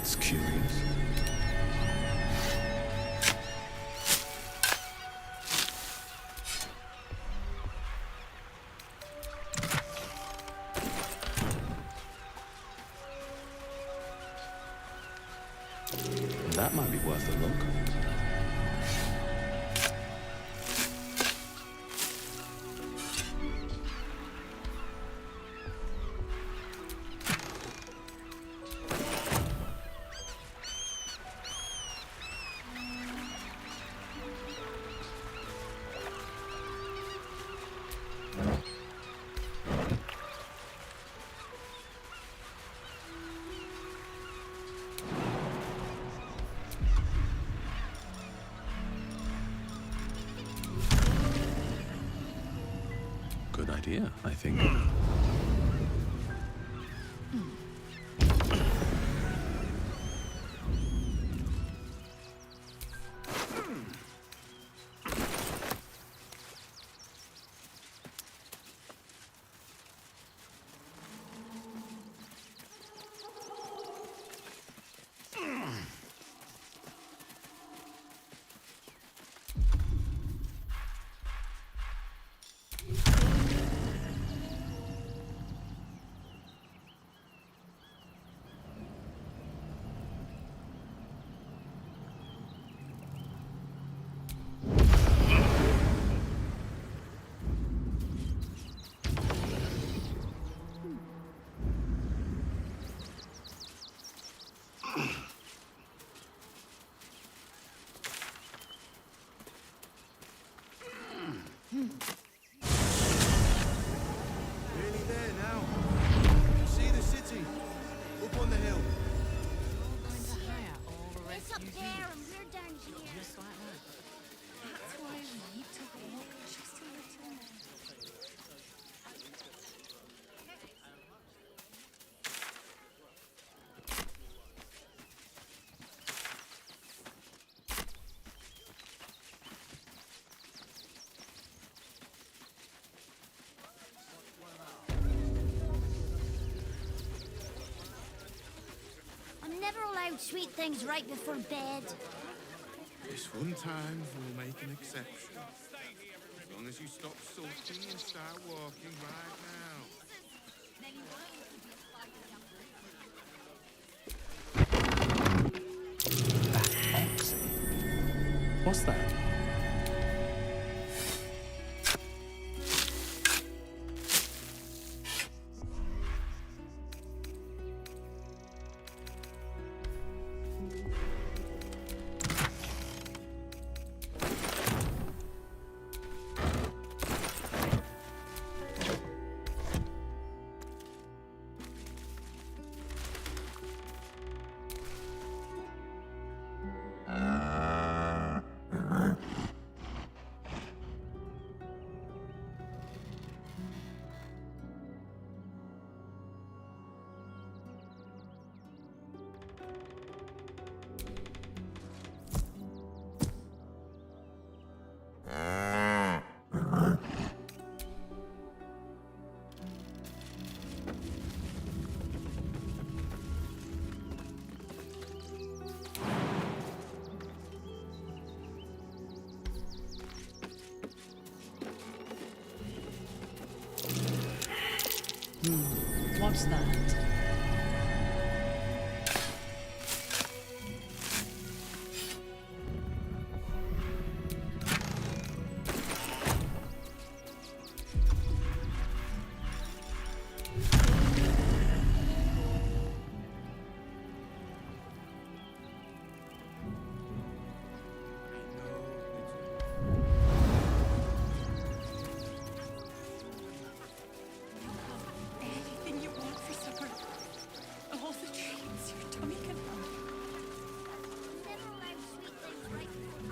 That's curious. That might be worth a look. Good idea, I think. Nearly there now. See the city? Up on the hill. Going to hire all the It's up refugees. there and we're down here. Just like that. That's why we took a walk just a little more. I'm never allowed sweet things right before bed. This one time we'll make an exception. As long as you stop sulking and start walking right now. What's that? What's that? Anything you want for supper. All the treats your tummy can have. Never allowed sweet things right before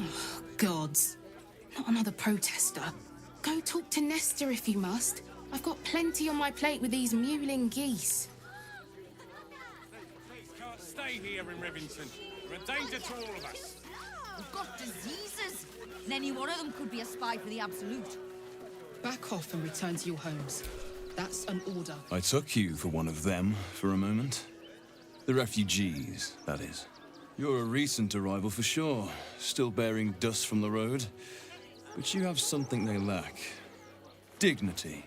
bed. Gods. Not another protester. Go talk to Nestor if you must. I've got plenty on my plate with these mewling geese. Can't stay here in Rivington. You're a danger to all of us. We've got diseases. And any one of them could be a spy for the Absolute. Back off and return to your homes. That's an order. I took you for one of them for a moment. The refugees, that is. You're a recent arrival for sure, still bearing dust from the road. But you have something they lack. Dignity.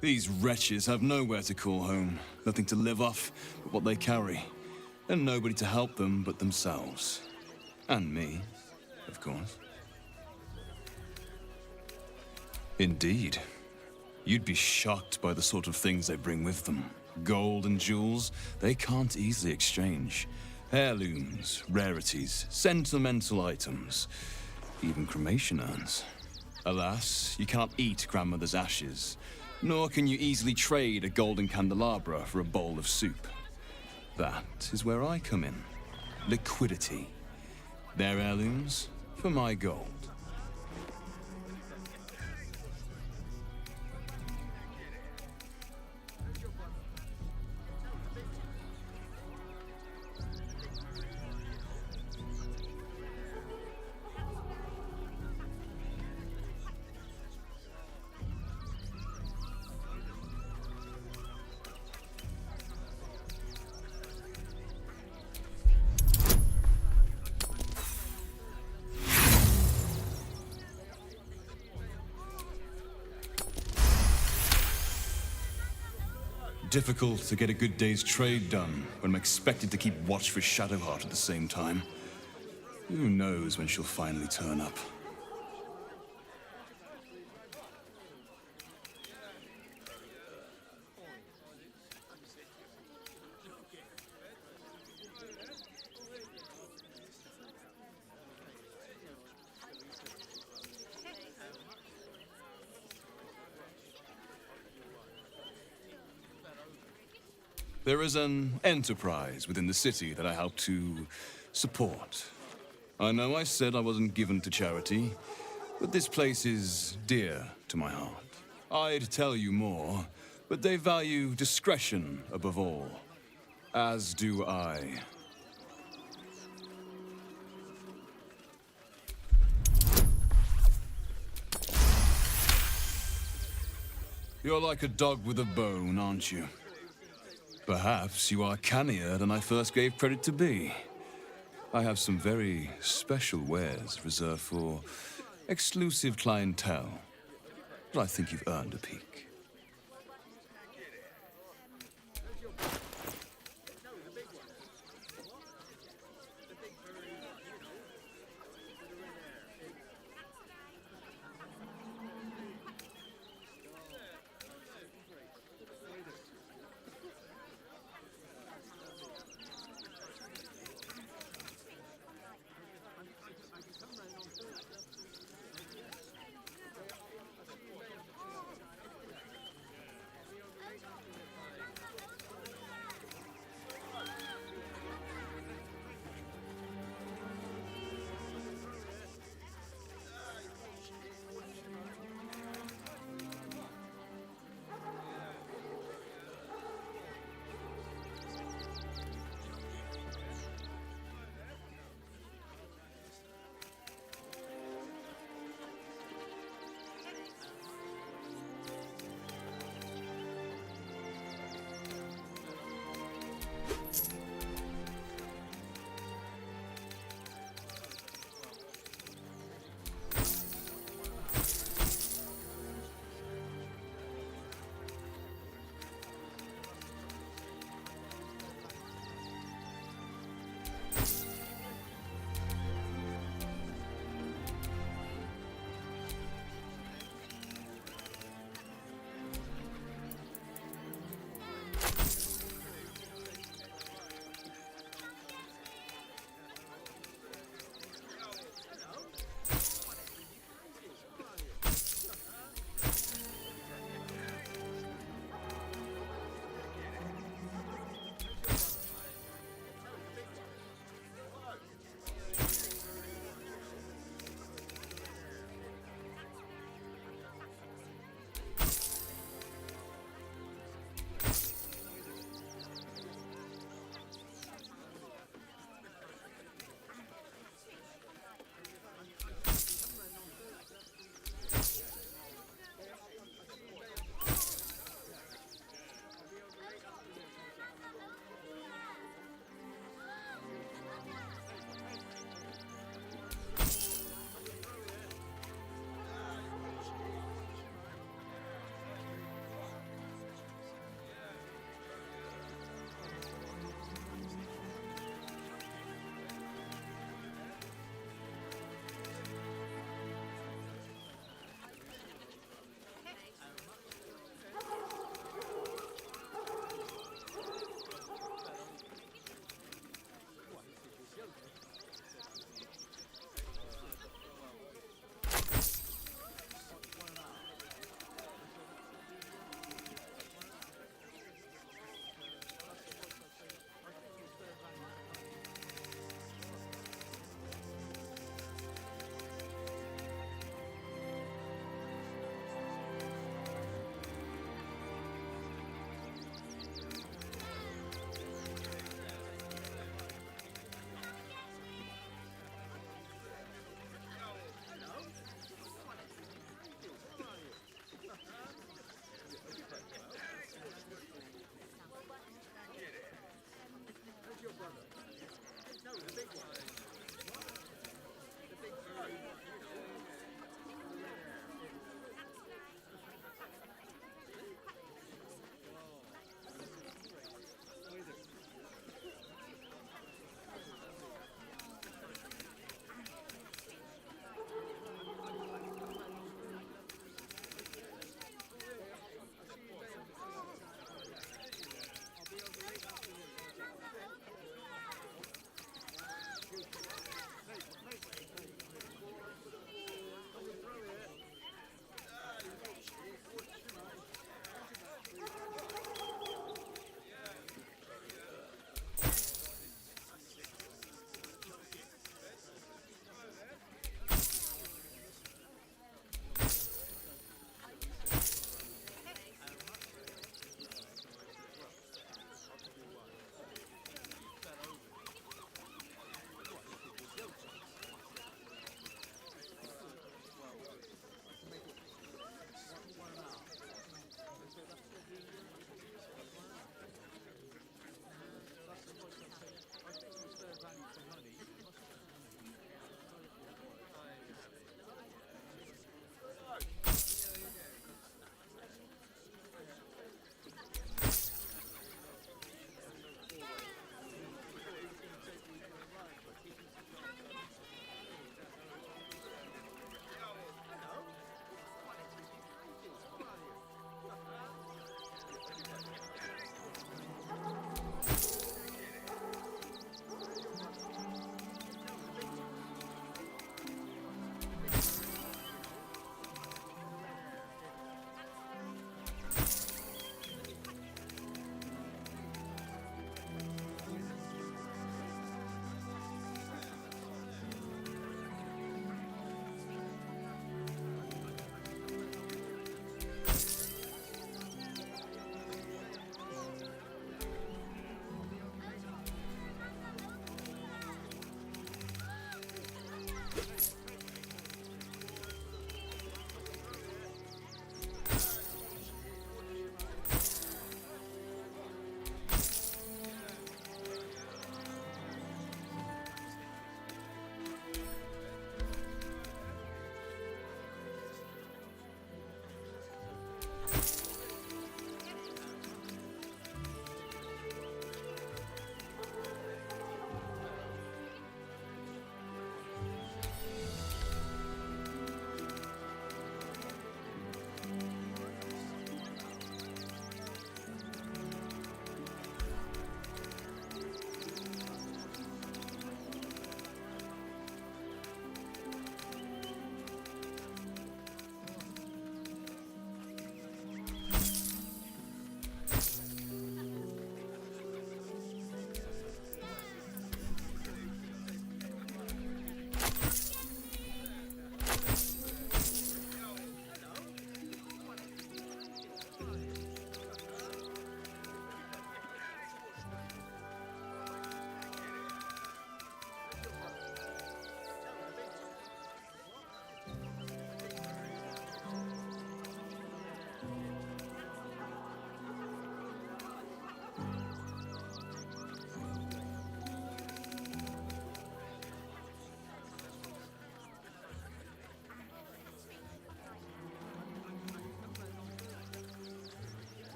These wretches have nowhere to call home, nothing to live off but what they carry, and nobody to help them but themselves. And me, of course. Indeed. You'd be shocked by the sort of things they bring with them. Gold and jewels, they can't easily exchange. Heirlooms, rarities, sentimental items, even cremation urns. Alas, you can't eat grandmother's ashes, nor can you easily trade a golden candelabra for a bowl of soup. That is where I come in. Liquidity. Their heirlooms for my gold. Difficult to get a good day's trade done when I'm expected to keep watch for Shadowheart at the same time. Who knows when she'll finally turn up? There is an enterprise within the city that I help to support. I know I said I wasn't given to charity, but this place is dear to my heart. I'd tell you more, but they value discretion above all. As do I. You're like a dog with a bone, aren't you? Perhaps you are cannier than I first gave credit to be. I have some very special wares reserved for exclusive clientele, but I think you've earned a peek.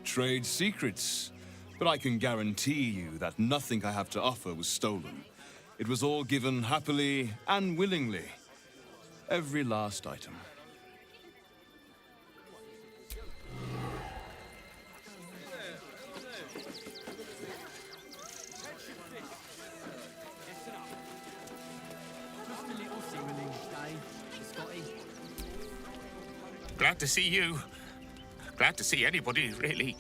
Trade secrets. But I can guarantee you that nothing I have to offer was stolen. It was all given happily and willingly. Every last item. Glad to see you. Glad to see anybody, really.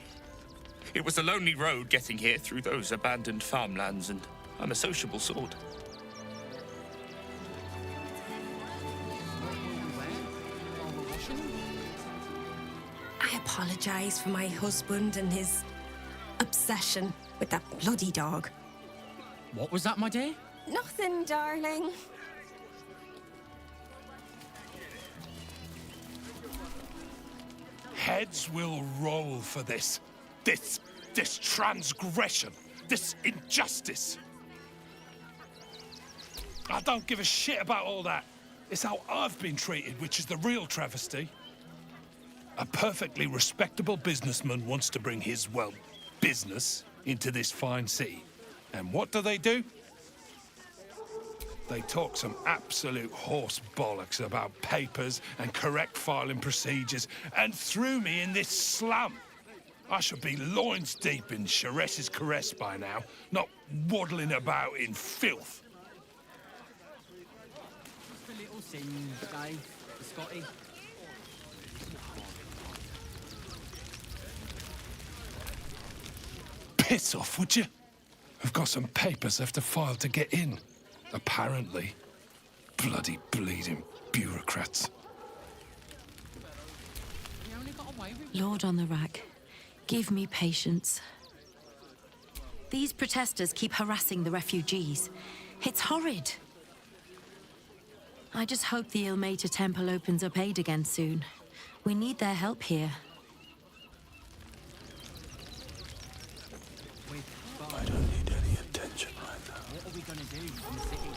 It was a lonely road getting here through those abandoned farmlands, and I'm a sociable sort. I apologise for my husband and his obsession with that bloody dog. What was that, my dear? Nothing, darling. Heads will roll for this. This transgression. This injustice. I don't give a shit about all that. It's how I've been treated, which is the real travesty. A perfectly respectable businessman wants to bring his, well, business into this fine city. And what do? They talk some absolute horse bollocks about papers and correct filing procedures and threw me in this slum. I should be loins deep in Sharess's caress by now, not waddling about in filth. Just a little sin, Dave, Scotty. Piss off, would you? I've got some papers I have to file to get in. Apparently. Bloody bleeding bureaucrats. Lord on the rack, give me patience. These protesters keep harassing the refugees. It's horrid. I just hope the Ilmater Temple opens up aid again soon. We need their help here. I don't need any attention right now. What are we gonna do in the city?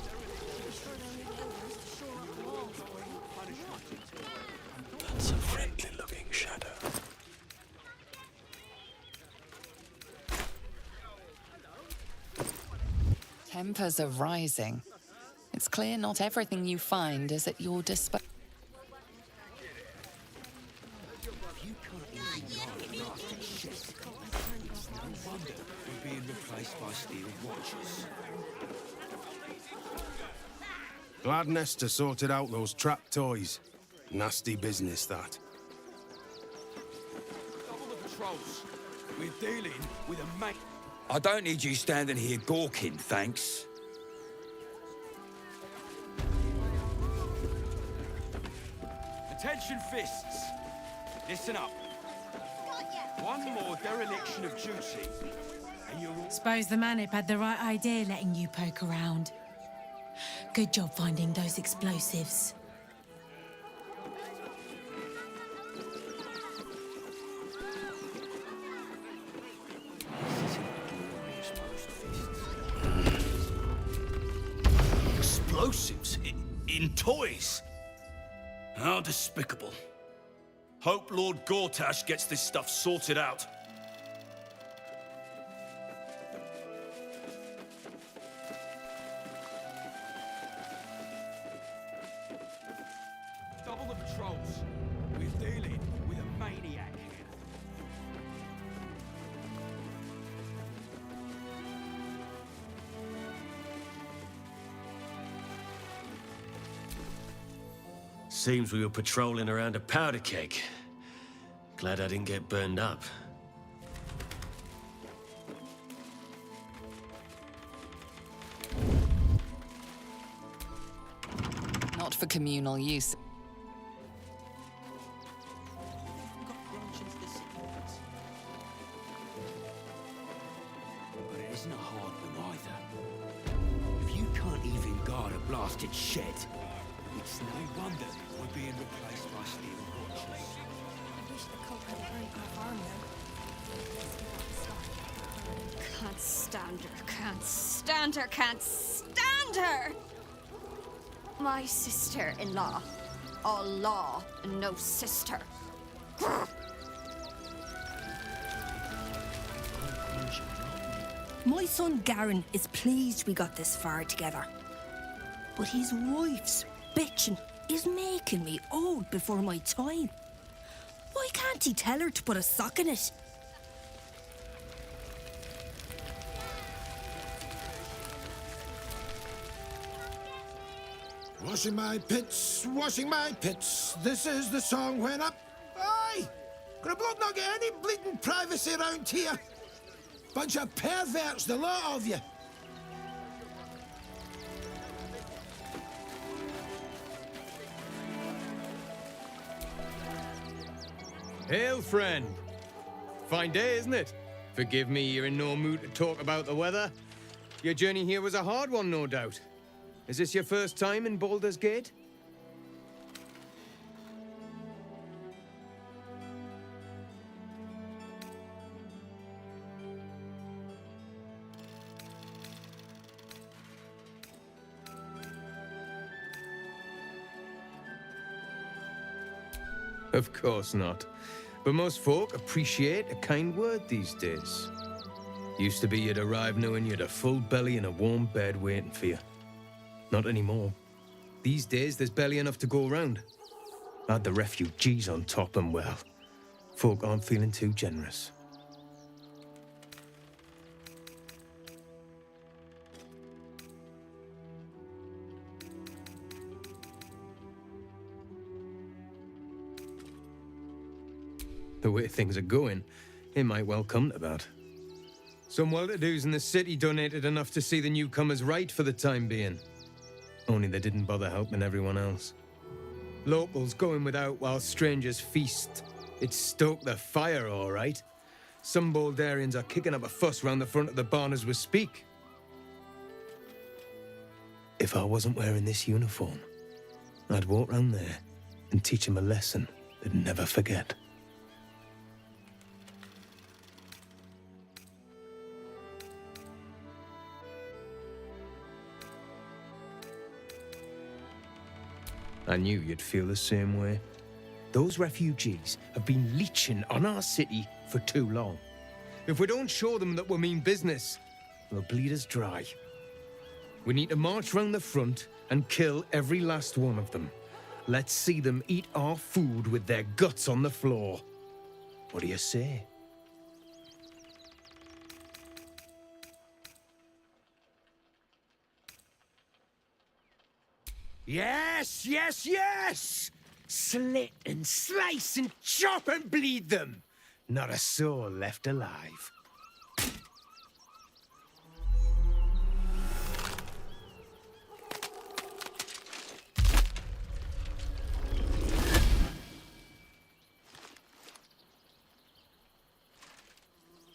That's a friendly-looking shadow. Tempers are rising. It's clear not everything you find is at your disposal. Glad Nestor sorted out those trap toys. Nasty business, that. Double the patrols. We're dealing with a mate. I don't need you standing here gawking, thanks. Attention, fists. Listen up. One more dereliction of duty, and you're all... Suppose the Manip had the right idea letting you poke around. Good job finding those explosives. Explosives? In toys? How despicable. Hope Lord Gortash gets this stuff sorted out. Double the patrols. We're dealing with a maniac here. Seems we were patrolling around a powder keg. Glad I didn't get burned up. Not for communal use. But it isn't a hard one either. If you can't even guard a blasted shed, it's no wonder we're being replaced by steel watches. I wish the culprit weren't my farm now. Can't stand her, can't stand her, can't stand her! My sister-in-law. All law and no sister. My son Garen is pleased we got this far together. But his wife's bitching is making me old before my time. Why can't he tell her to put a sock in it? Washing my pits, this is the song when up. Aye! Could a bloke not get any bleeding privacy around here? Bunch of perverts, the lot of you. Hail, friend. Fine day, isn't it? Forgive me, you're in no mood to talk about the weather. Your journey here was a hard one, no doubt. Is this your first time in Baldur's Gate? Of course not. But most folk appreciate a kind word these days. Used to be you'd arrive knowing you'd a full belly and a warm bed waiting for you. Not anymore. These days, there's barely enough to go around. Add the refugees on top and, well, folk aren't feeling too generous. The way things are going, it might well come to that. Some well-to-dos in the city donated enough to see the newcomers right for the time being. Only they didn't bother helping everyone else. Locals going without while strangers feast. It stoked the fire, all right. Some Baldurians are kicking up a fuss round the front of the barn as we speak. If I wasn't wearing this uniform, I'd walk round there and teach them a lesson they'd never forget. I knew you'd feel the same way. Those refugees have been leeching on our city for too long. If we don't show them that we mean business, they'll bleed us dry. We need to march round the front and kill every last one of them. Let's see them eat our food with their guts on the floor. What do you say? Yes, yes, yes! Slit and slice and chop and bleed them. Not a soul left alive.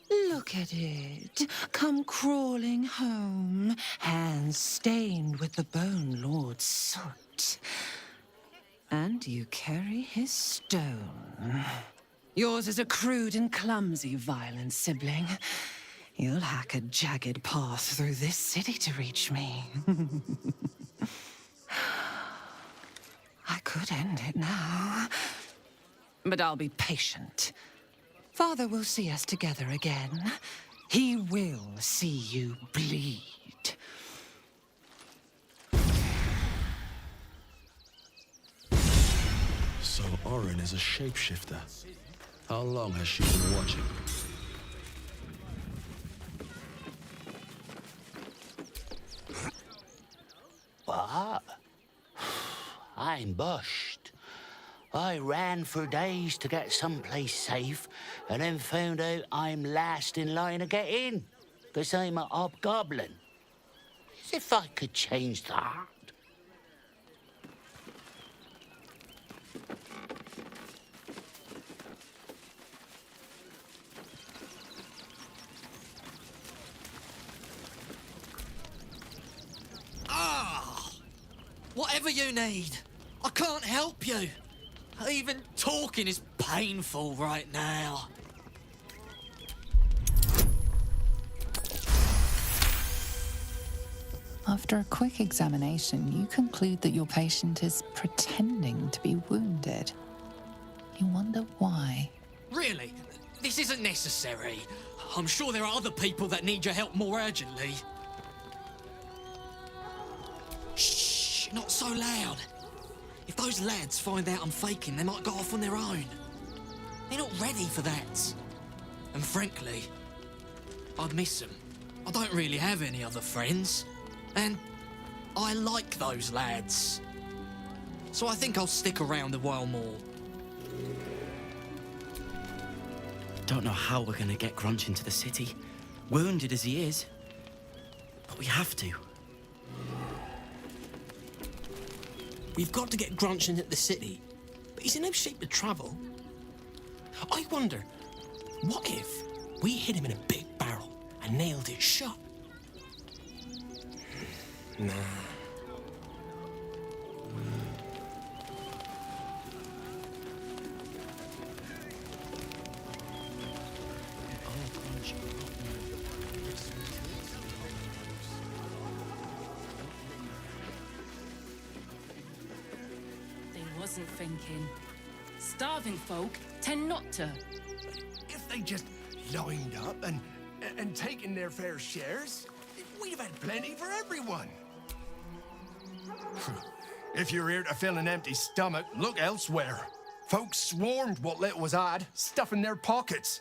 Look at it, come crawling home, hands stained with the Bone Lord's soot. And you carry his stone. Yours is a crude and clumsy, violent sibling. You'll hack a jagged path through this city to reach me. I could end it now, but I'll be patient. Father will see us together again. He will see you bleed. So Orin is a shapeshifter. How long has she been watching? What? I'm bushed. I ran for days to get someplace safe, and then found out I'm last in line to get in, because I'm a hobgoblin. As if I could change that. Whatever you need, I can't help you. Even talking is painful right now. After a quick examination, you conclude that your patient is pretending to be wounded. You wonder why. Really? This is isn't necessary. I'm sure there are other people that need your help more urgently. Shh, not so loud. If those lads find out I'm faking, they might go off on their own. They're not ready for that. And frankly, I'd miss them. I don't really have any other friends. And I like those lads. So I think I'll stick around a while more. Don't know how we're gonna get Grunch into the city, wounded as he is. But we have to. We've got to get Grunch into the city, but he's in no shape to travel. I wonder, what if we hit him in a big barrel and nailed it shut? Nah. They wasn't thinking. Starving folk tend not to. If they just lined up and taken their fair shares, we'd have had plenty for everyone. If you're here to fill an empty stomach, look elsewhere. Folks swarmed what little was had, stuffing their pockets.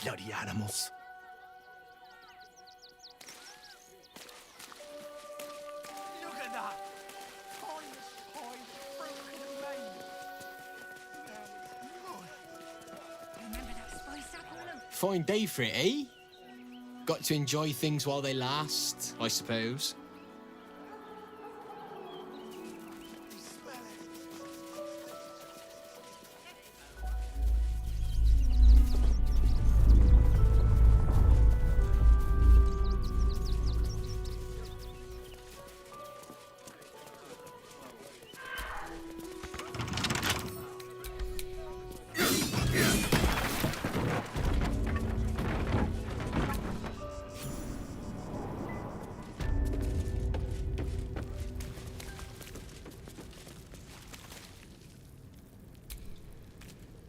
Bloody animals. Look at that! Fine day for it, eh? Got to enjoy things while they last, I suppose.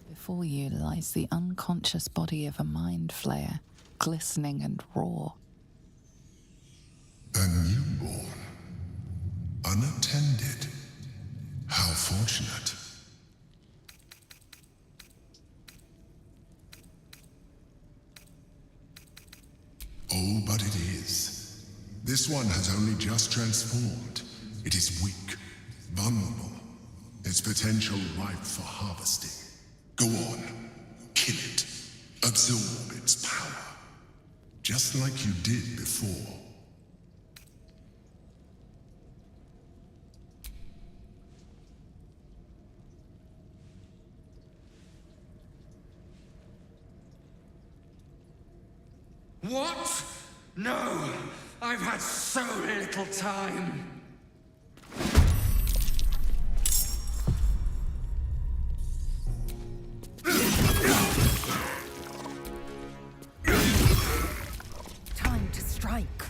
Before you lies the unconscious body of a mind flayer, glistening and raw. A newborn. Unattended. How fortunate. Oh, but it is. This one has only just transformed. It is weak, vulnerable. Its potential ripe for harvesting. Go on, kill it, absorb its power, just like you did before. What? No, I've had so little time. Time to strike.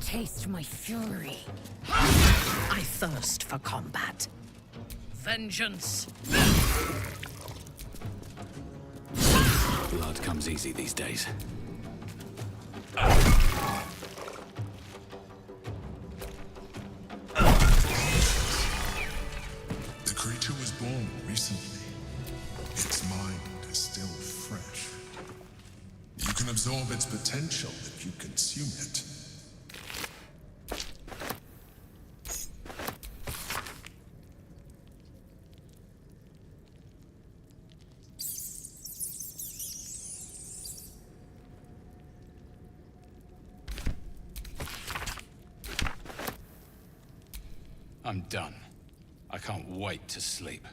Taste my fury. I thirst for combat. Vengeance! Blood comes easy these days. The creature was born recently. Its mind is still fresh. You can absorb its potential if you consume it. I'm done. I can't wait to sleep.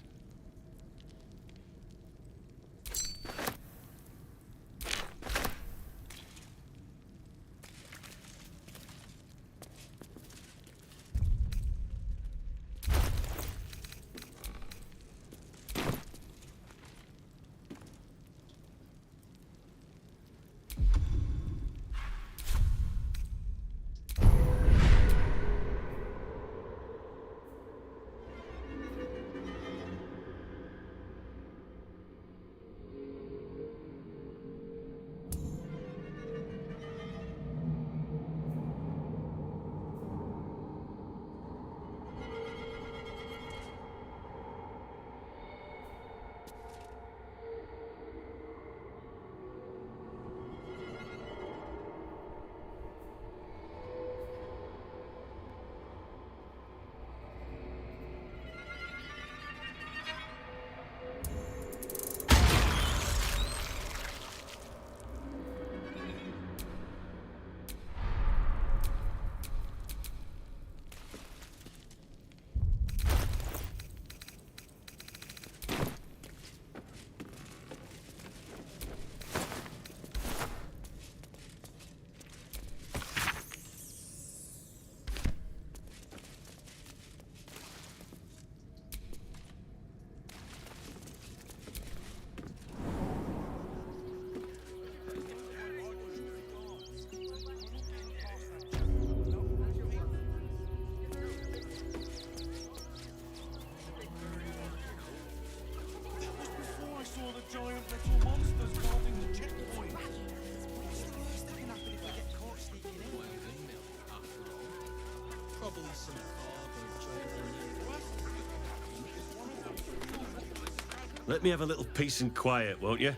Let me have a little peace and quiet, won't you?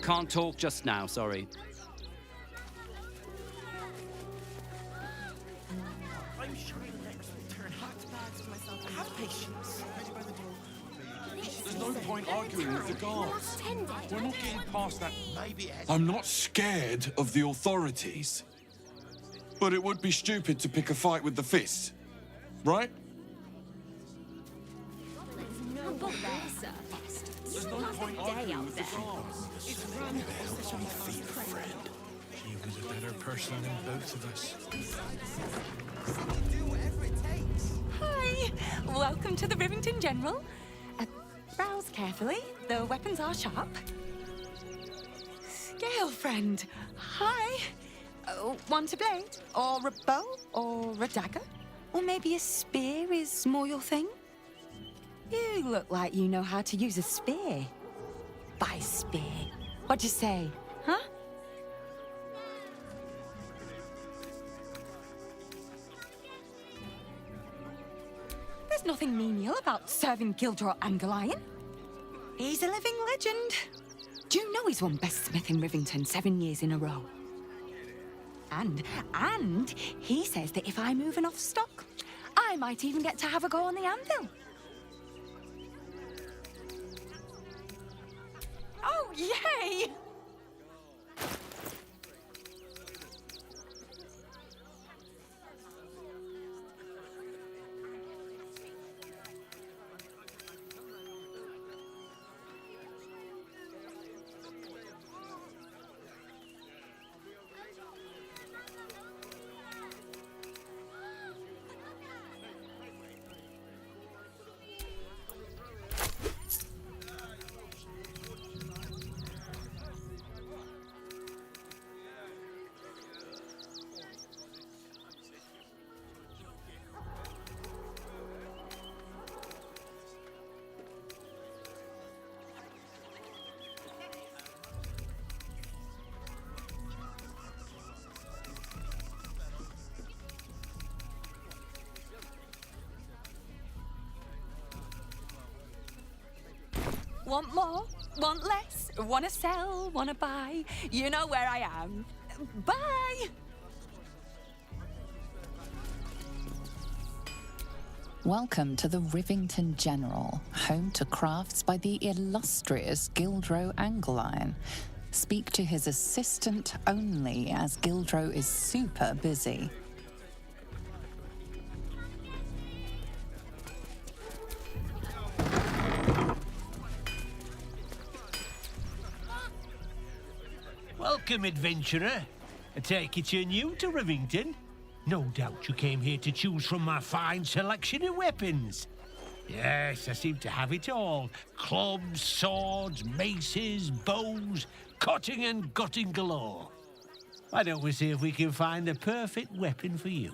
Can't talk just now, sorry. I'm sure Lex will turn hot bags for myself. Have patience. There's no point arguing with the guards. We're not getting past that. I'm not scared of the authorities. But it would be stupid to pick a fight with the fists. Right? There's no point arguing with the guards. It's friend. She was a better person than both of us. Do whatever it takes. Hi, welcome to the Rivington General. Browse carefully, the weapons are sharp. Scale friend, hi. Want a blade, or a bow, or a dagger? Or maybe a spear is more your thing? You look like you know how to use a spear. By spear, what'd you say, huh? There's nothing menial about serving Gildro Angelion. He's a living legend. Do you know he's won Best Smith in Rivington 7 years in a row? And he says that if I move enough stock, I might even get to have a go on the anvil. Oh, yay! Want more? Want less? Wanna sell? Wanna buy? You know where I am. Bye! Welcome to the Rivington General, home to crafts by the illustrious Gildro Angelion. Speak to his assistant only, as Gildro is super busy. Welcome, adventurer. I take it you're new to Rivington. No doubt you came here to choose from my fine selection of weapons. Yes, I seem to have it all. Clubs, swords, maces, bows, cutting and gutting galore. Why don't we see if we can find the perfect weapon for you?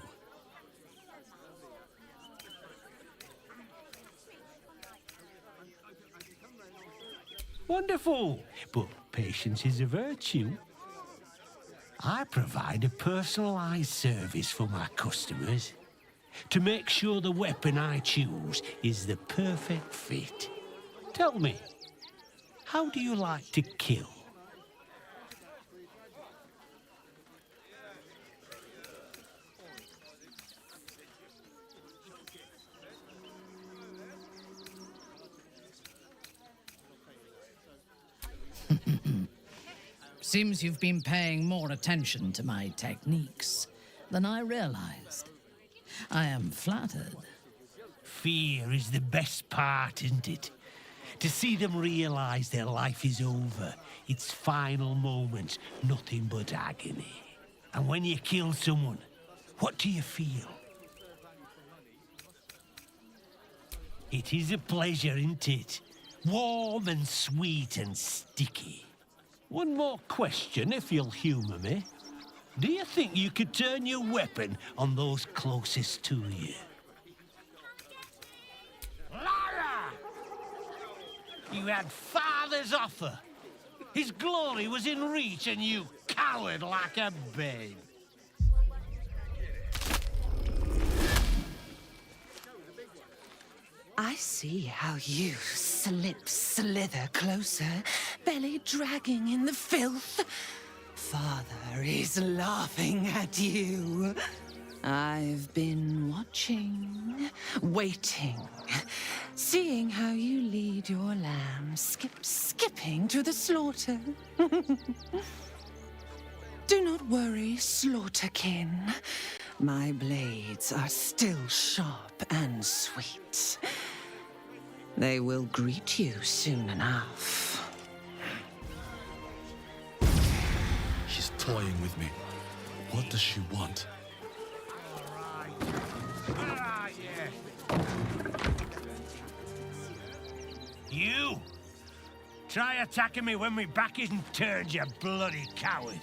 Wonderful, but patience is a virtue. I provide a personalized service for my customers to make sure the weapon I choose is the perfect fit. Tell me, how do you like to kill? Seems you've been paying more attention to my techniques than I realized. I am flattered. Fear is the best part, isn't it? To see them realize their life is over, its final moments, nothing but agony. And when you kill someone, what do you feel? It is a pleasure, isn't it? Warm and sweet and sticky. One more question, if you'll humour me. Do you think you could turn your weapon on those closest to you? Liar! You had father's offer. His glory was in reach and you cowered like a babe. I see how you slither closer, belly dragging in the filth. Father is laughing at you. I've been watching, waiting, seeing how you lead your lamb skipping to the slaughter. Do not worry, slaughterkin. My blades are still sharp and sweet. They will greet you soon enough. She's toying with me. What does she want? You! Try attacking me when my back isn't turned, you bloody coward!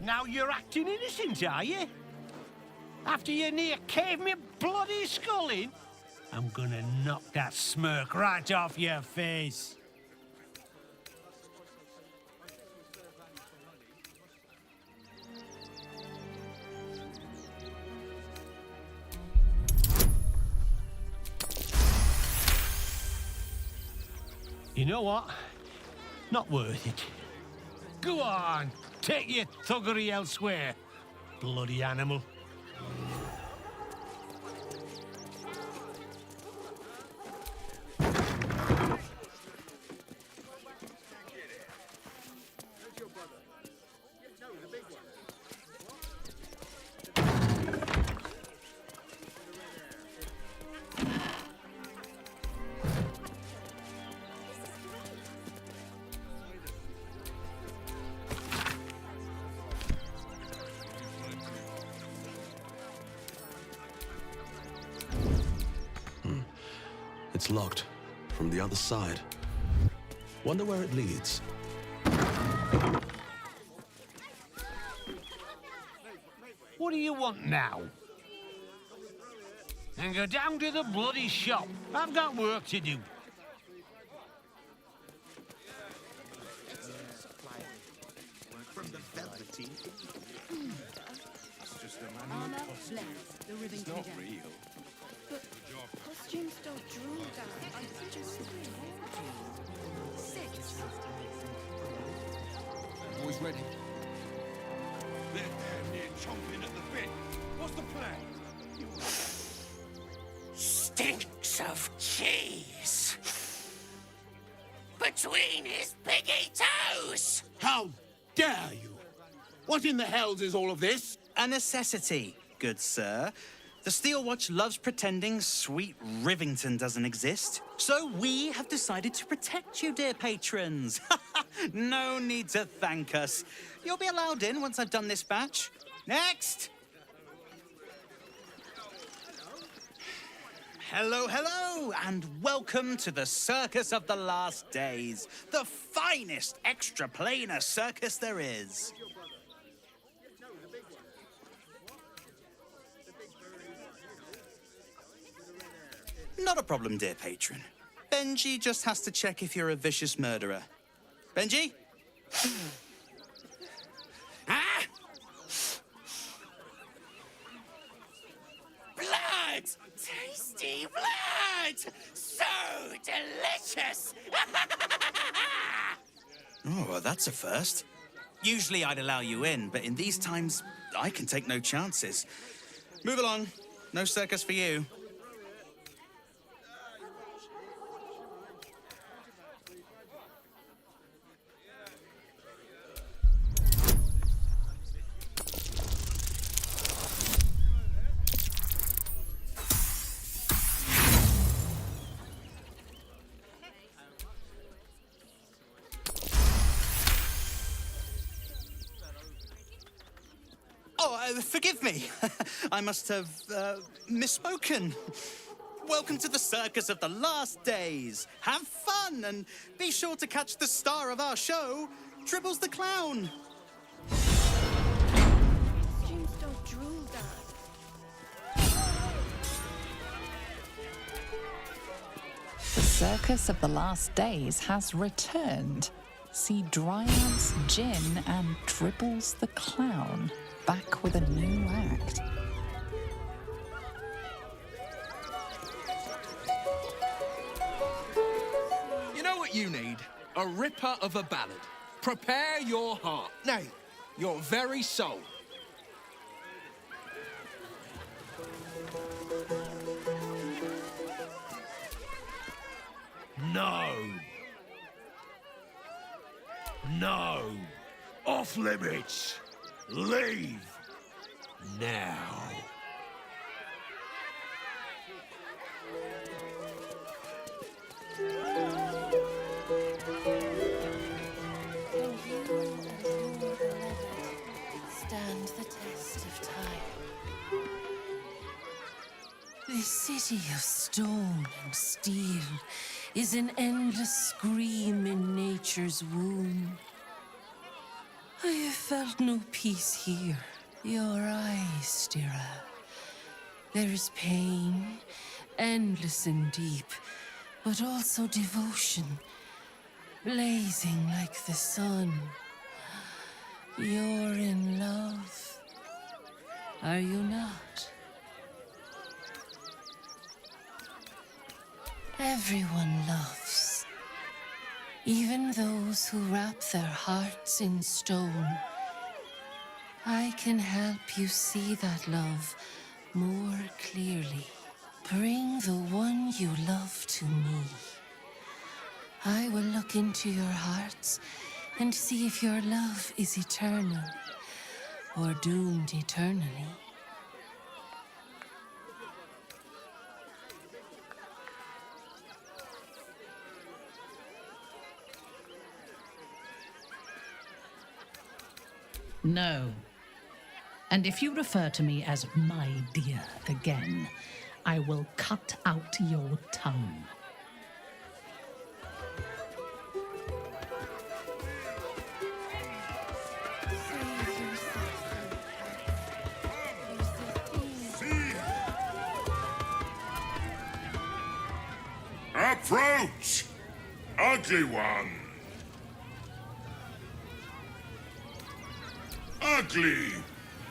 Now you're acting innocent, are you? After you near caved me bloody skull in? I'm gonna knock that smirk right off your face. You know what? Not worth it. Go on, take your thuggery elsewhere, bloody animal. It's locked from the other side. Wonder where it leads. What do you want now? And go down to the bloody shop. I've got work to do. From the velveteen. It's just a Armor, lens, the Rivington not Gem. real. But costumes don't drool down. I just 6. Always ready. They're damn near chomping at the bit. What's the plan? Stinks of cheese. Between his piggy toes. How dare you? What in the hells is all of this? A necessity, good sir. The Steel Watch loves pretending sweet Rivington doesn't exist. So we have decided to protect you, dear patrons. No need to thank us. You'll be allowed in once I've done this batch. Next! Hello, hello, and welcome to the Circus of the Last Days, the finest extra-planar circus there is. Not a problem, dear patron. Benji just has to check if you're a vicious murderer. Benji? Ah! Blood! Tasty blood! So delicious! Oh, well, that's a first. Usually I'd allow you in, but in these times, I can take no chances. Move along. No circus for you. Forgive me. I must have misspoken. Welcome to the Circus of the Last Days. Have fun and be sure to catch the star of our show, Tribbles the Clown. Costumes don't drool down. The Circus of the Last Days has returned. see Dryad's Jin and Dribbles the Clown back with a new act. You know what you need? A ripper of a ballad. Prepare your heart, nay, your very soul. No. No. Off limits. Leave. Now. Stand the test of time. This city of stone and steel is an endless scream in nature's womb. I have felt no peace here. Your eyes, Stira. There is pain, endless and deep, but also devotion, blazing like the sun. You're in love, are you not? Everyone loves, even those who wrap their hearts in stone. I can help you see that love more clearly. Bring the one you love to me. I will look into your hearts and see if your love is eternal or doomed eternally. No. And if you refer to me as my dear again, I will cut out your tongue. Approach, ugly one. Ugly,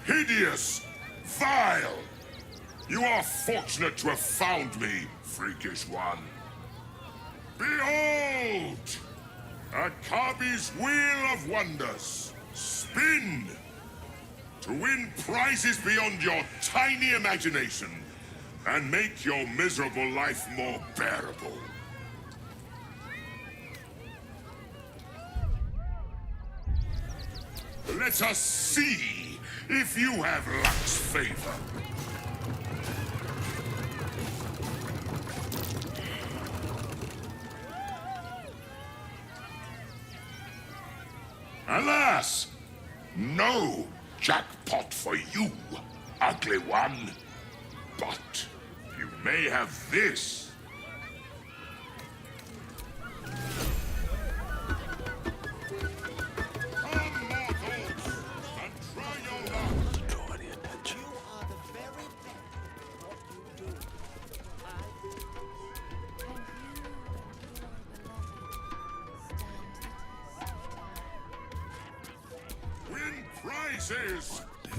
hideous, vile. You are fortunate to have found me, freakish one. Behold! Akabi's Wheel of Wonders. Spin! To win prizes beyond your tiny imagination and make your miserable life more bearable. Let us see if you have luck's favor. Alas! No jackpot for you, ugly one. But you may have this.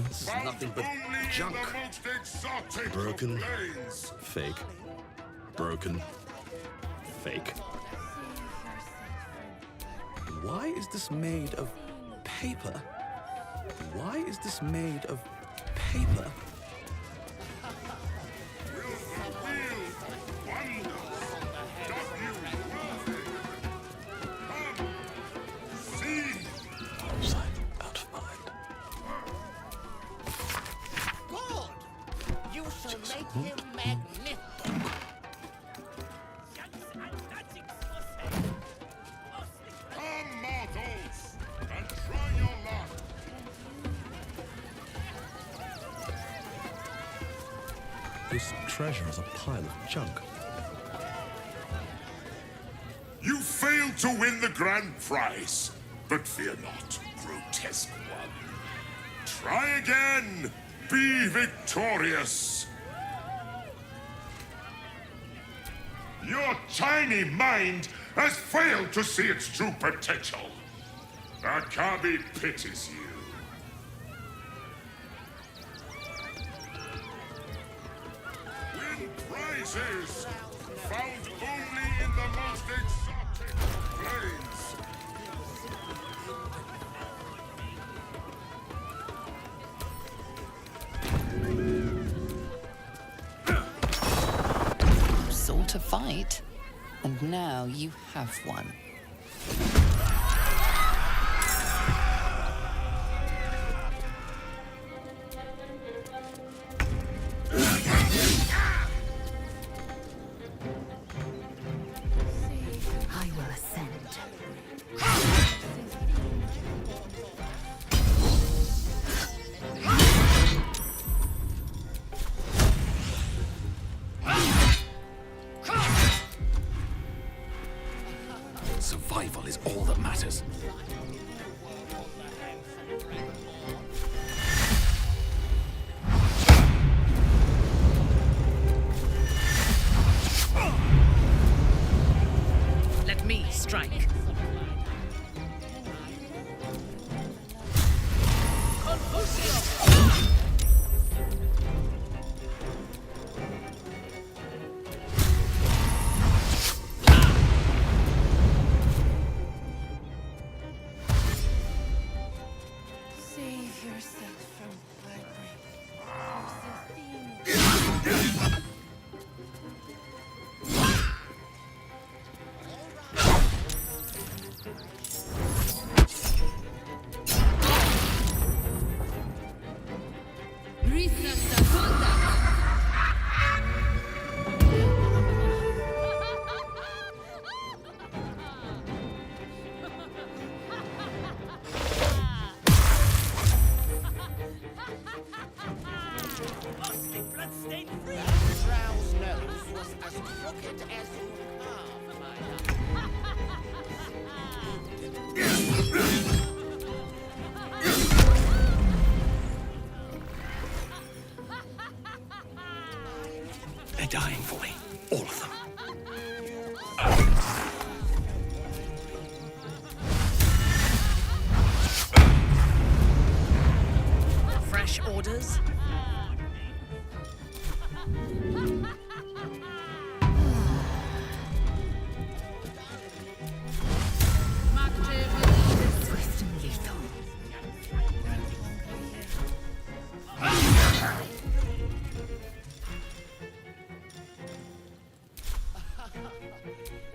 This is nothing but junk. Broken, fake, broken, fake. Why is this made of paper? Why is this made of paper? This treasure is a pile of junk. You failed to win the grand prize, but fear not, grotesque one. Try again. Be victorious. Your tiny mind has failed to see its true potential. Akabi pities you. Win prizes found only in the most exotic planes. Sought a fight, and now you have one. I will ascend. Survival is all that matters. Let me strike. Save yourself from Bloodstained free. That drow's nose was as crooked as you carve, my They're dying for me. All of them. Fresh orders? Swift and lethal.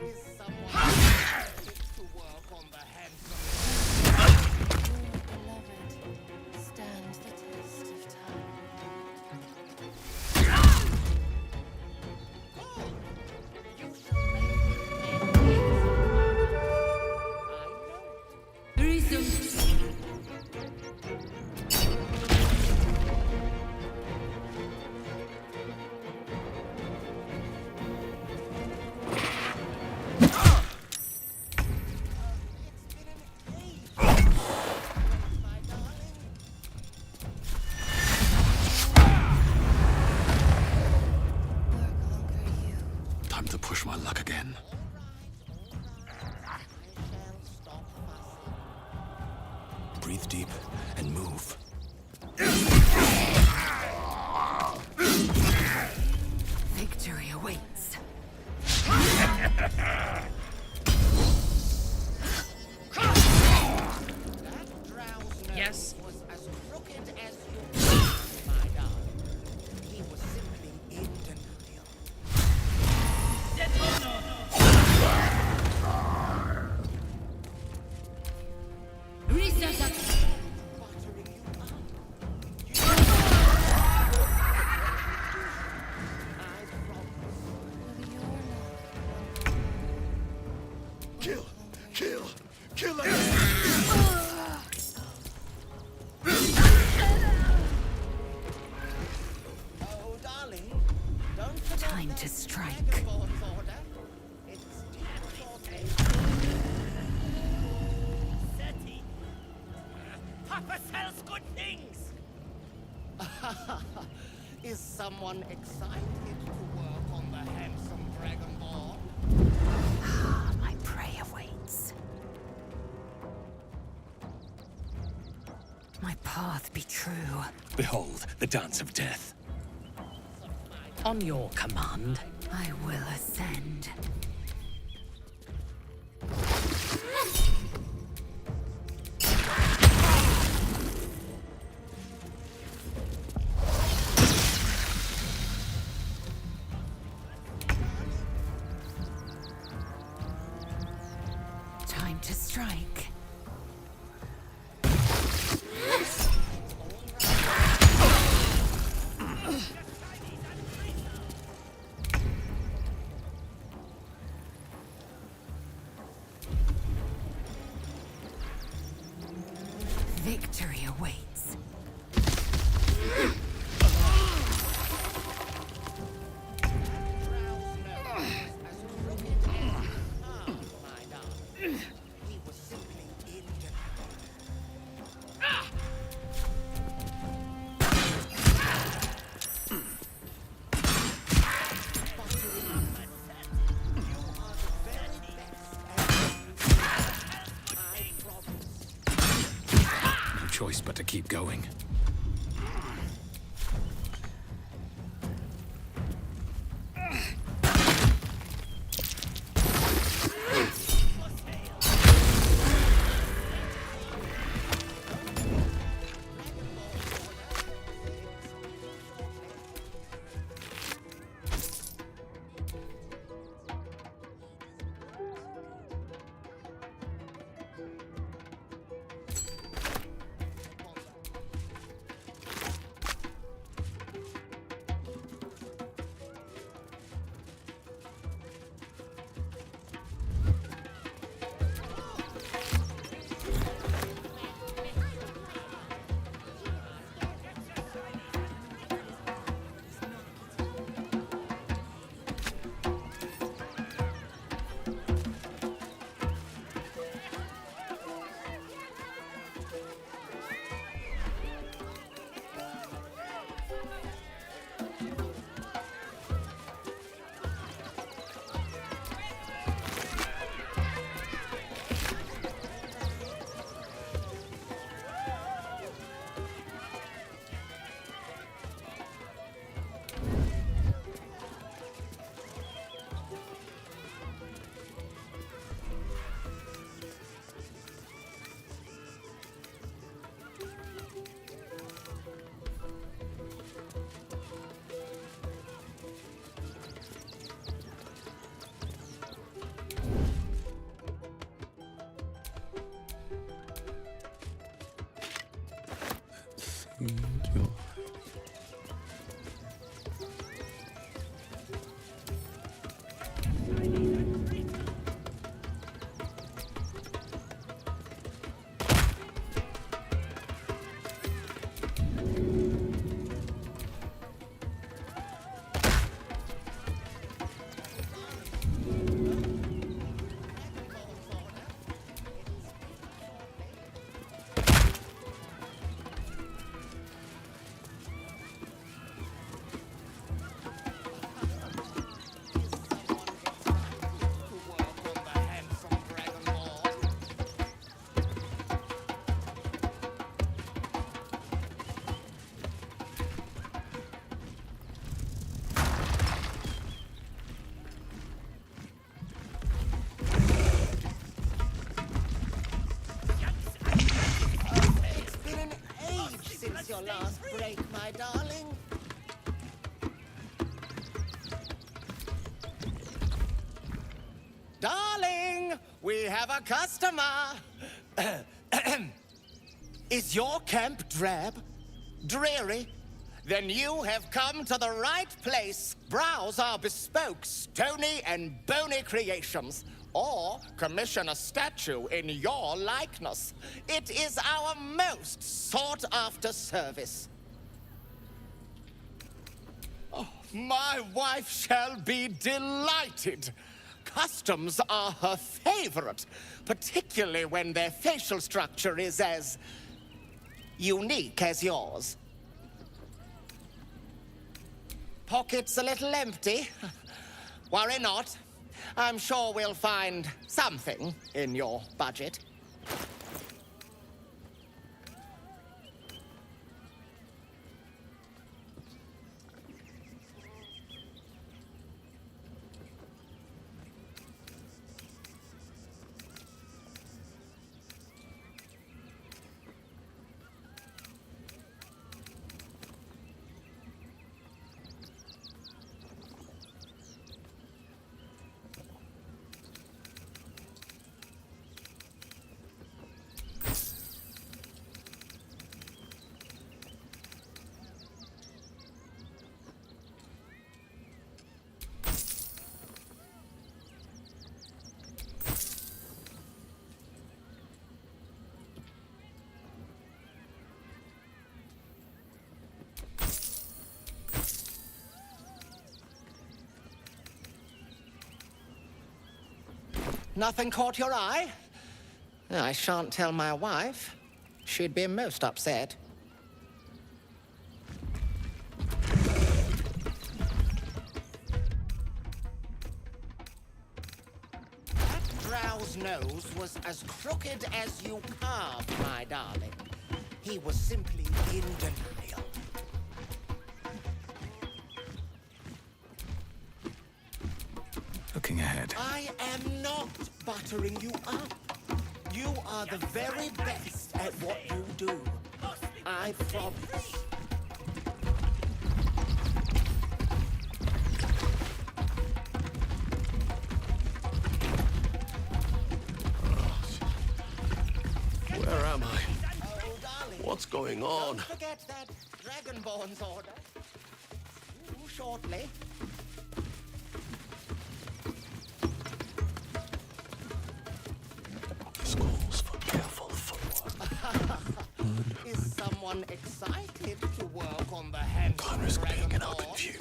Is someone to work on the handsome? stand the test of time. Time to push my luck again. Breathe deep and move. Victory awaits. Yes. Was as crooked as you carve, my darling. He was simply in denial. Kill! Kill! Kill them! Oh, darling, don't forget Time to strike. Vagabond's order. It's Seti. Papa sells good things. Is someone excited to work on the handsome Dragonborn? My prey awaits. be true. Behold, the dance of death. On your command. I will ascend. Time to strike. Victory awaits. No choice but to keep going. Your last break, my darling. Darling, we have a customer. Is your camp drab? Dreary? Then you have come to the right place. Browse our bespoke, stony and bony creations. Or commission a statue in your likeness. It is our most sought-after service. Oh, my wife shall be delighted. Customs are her favorite, particularly when their facial structure is as unique as yours. Pockets a little empty? Worry not. I'm sure we'll find something in your budget. Nothing caught your eye? I shan't tell my wife. She'd be most upset. That drow's nose was as crooked as you carved, my darling. He was simply in denial. Looking ahead. I am not buttering you up. You are the very best at what you do. I promise. Where am I? What's going on? Don't forget that Dragonborn's order. Shortly. Schools for careful footwork. Is someone excited to work on the handsome Can't risk being in Dragonborn? open view.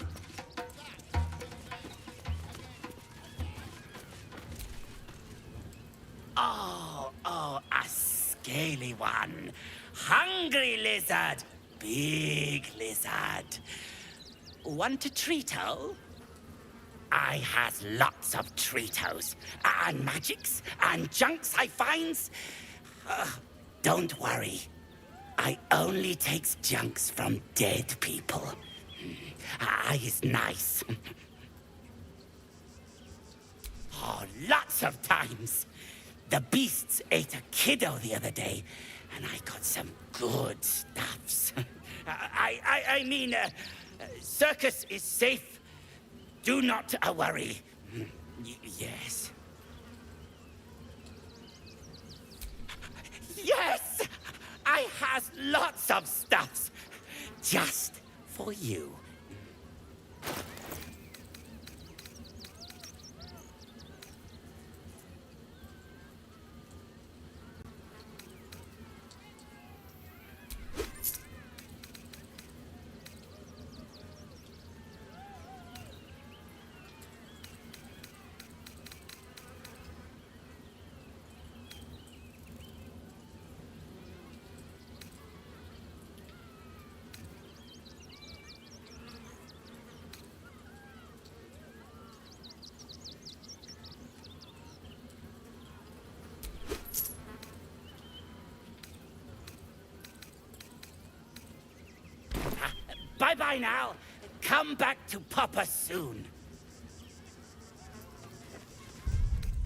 Oh, a scaly one. Hungry lizard. Big lizard. Want a treato? I has lots of treatos. And magics and junks I finds. Don't worry. I only takes junks from dead people. I is nice. Oh, lots of times. The beasts ate a kiddo the other day, and I got some good stuffs. I mean, circus is safe. Do not worry. Yes. Yes! I has lots of stuffs. Just for you. Bye-bye now. Come back to Papa soon.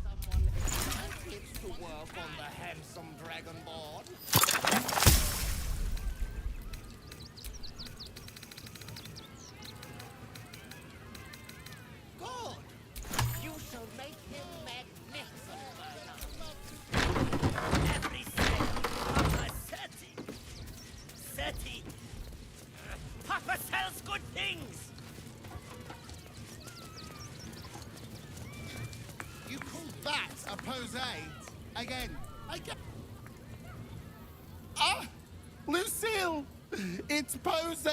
Someone excited to work on the handsome Dragonborn? Good. You shall make him magnificent, my love. Every cent, Papa Seti. Papa sells good things. You call that a pose? Again. Ah! Lucille! It's pose,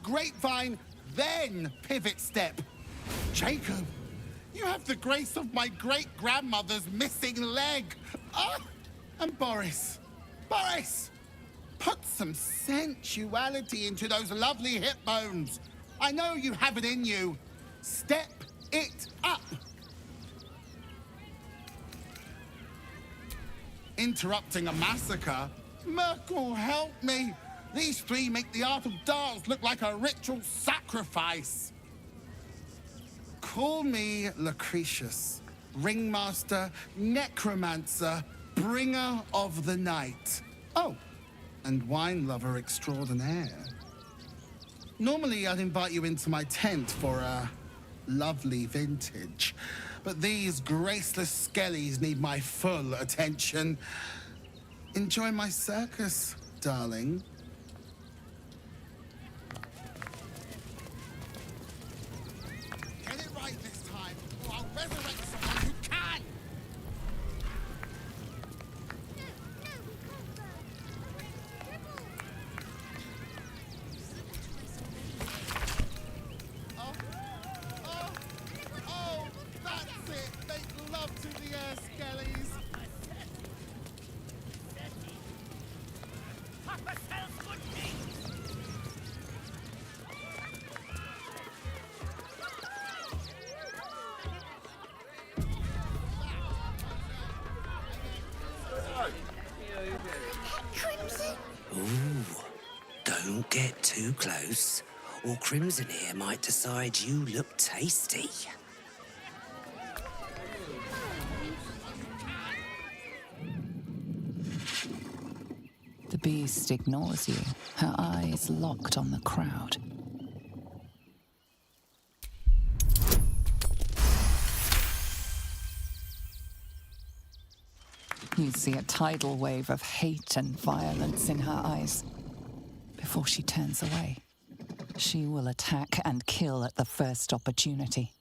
grapevine, then pivot step. Jacob, you have the grace of my great-grandmother's missing leg. Ah! And Boris. Put some sensuality into those lovely hip bones. I know you have it in you. Step it up. Interrupting a massacre? Merkel, help me. These three make the art of dance look like a ritual sacrifice. Call me Lucretius, ringmaster, necromancer, bringer of the night. Oh, and wine lover extraordinaire. Normally, I'd invite you into my tent for a lovely vintage, but these graceless skellies need my full attention. Enjoy my circus, darling. Get it right this time, or I'll resurrect someone who can! Oh, that's it! Make love up to the air, skellies. Crimson? Ooh, don't get too close, or Crimson here might decide you look tasty. The beast ignores you, her eyes locked on the crowd. You see a tidal wave of hate and violence in her eyes. Before she turns away, she will attack and kill at the first opportunity.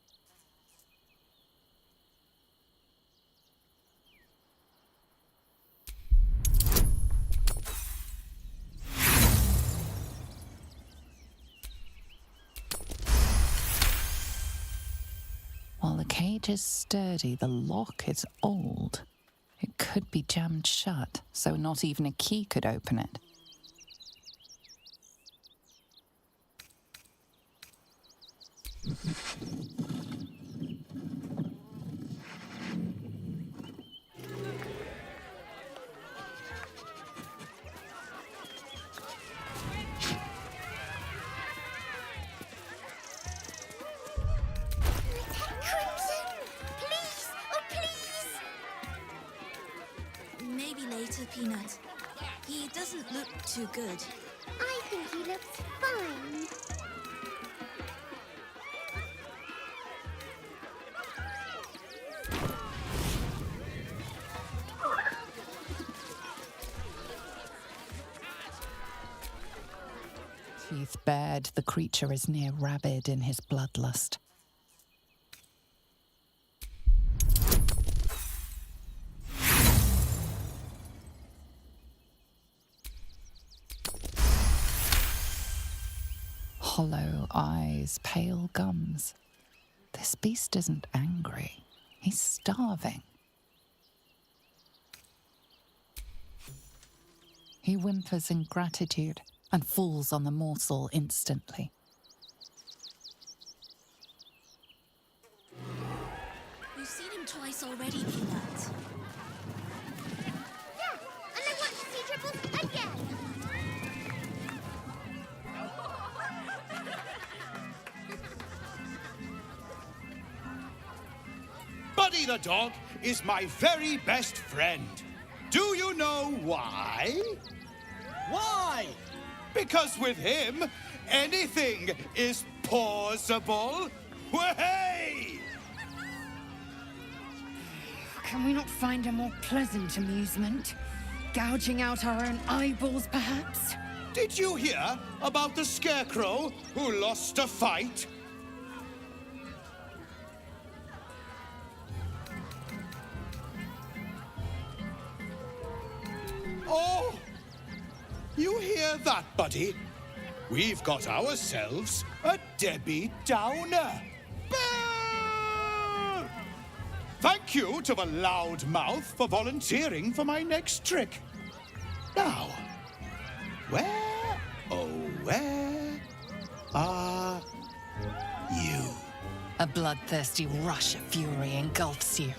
While the cage is sturdy, the lock is old. It could be jammed shut, so not even a key could open it. Maybe later, Peanut. He doesn't look too good. I think he looks fine. Teeth bared, the creature is near rabid in his bloodlust. Hollow eyes, pale gums. This beast isn't angry. He's starving. He whimpers in gratitude and falls on the morsel instantly. We've seen him twice already, Peanut. Yeah, and I want to see Triples again. Buddy the dog is my very best friend. Do you know why? Why? Because with him, anything is possible. Way! Can we not find a more pleasant amusement? Gouging out our own eyeballs, perhaps? Did you hear about the scarecrow who lost a fight? Oh! You hear that, buddy? We've got ourselves a Debbie Downer. Boo! Thank you to the loudmouth for volunteering for my next trick. Now, where, oh, where are you? A bloodthirsty rush of fury engulfs you.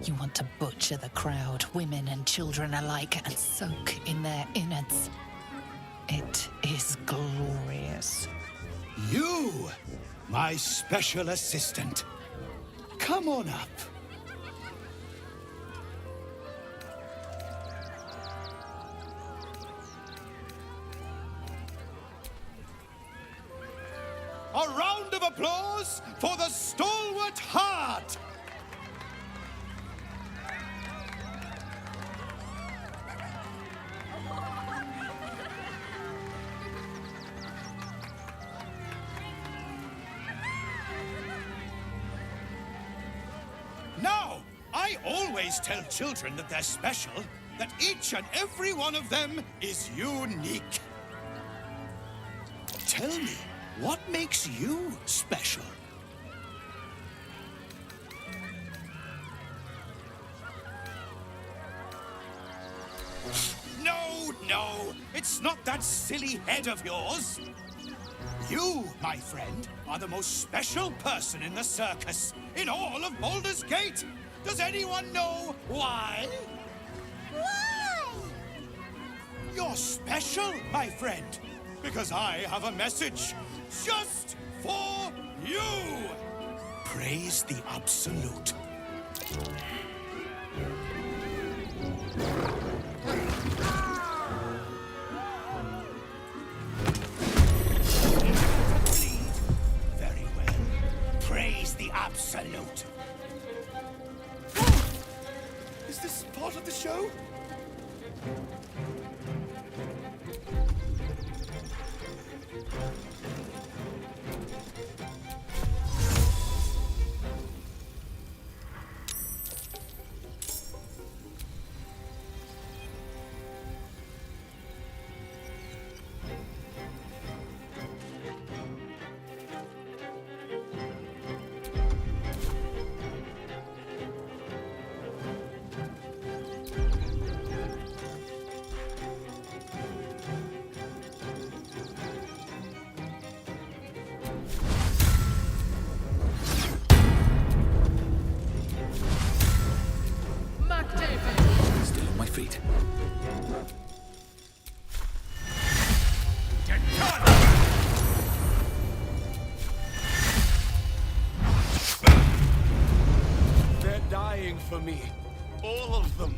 You want to butcher the crowd, women and children alike, and soak in their innards. It is glorious. You, my special assistant. Come on up. A round of applause for the stalwart heart! Now, I always tell children that they're special, that each and every one of them is unique. Tell me, what makes you special? No, it's not that silly head of yours. You, my friend, are the most special person in the circus, in all of Baldur's Gate. Does anyone know why? Why? You're special, my friend, because I have a message just for you. Praise the Absolute. Very well. Praise the Absolute. Is this part of the show? Still on my feet. They're dying for me. All of them.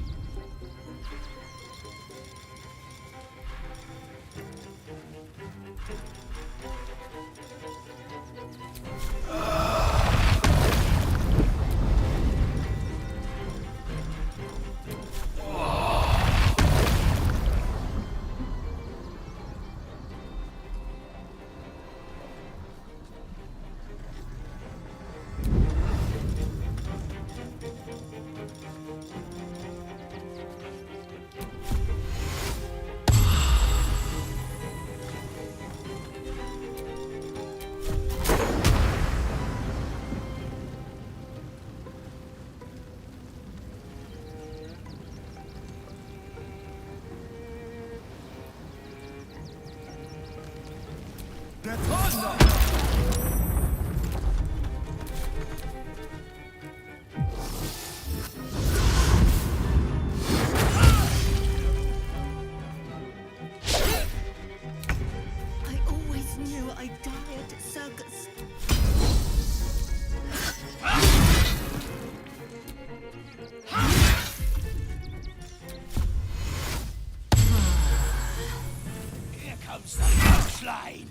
I always knew I'd die at a circus. Here comes the punchline.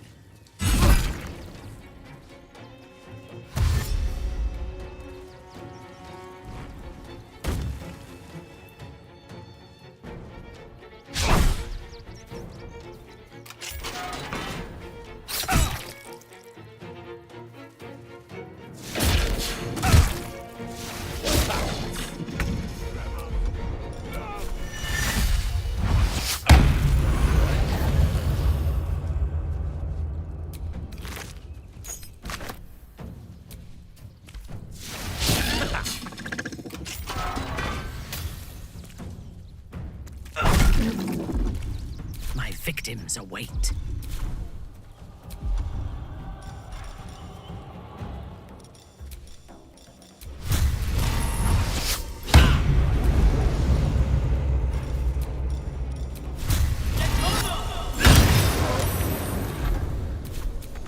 My victims await.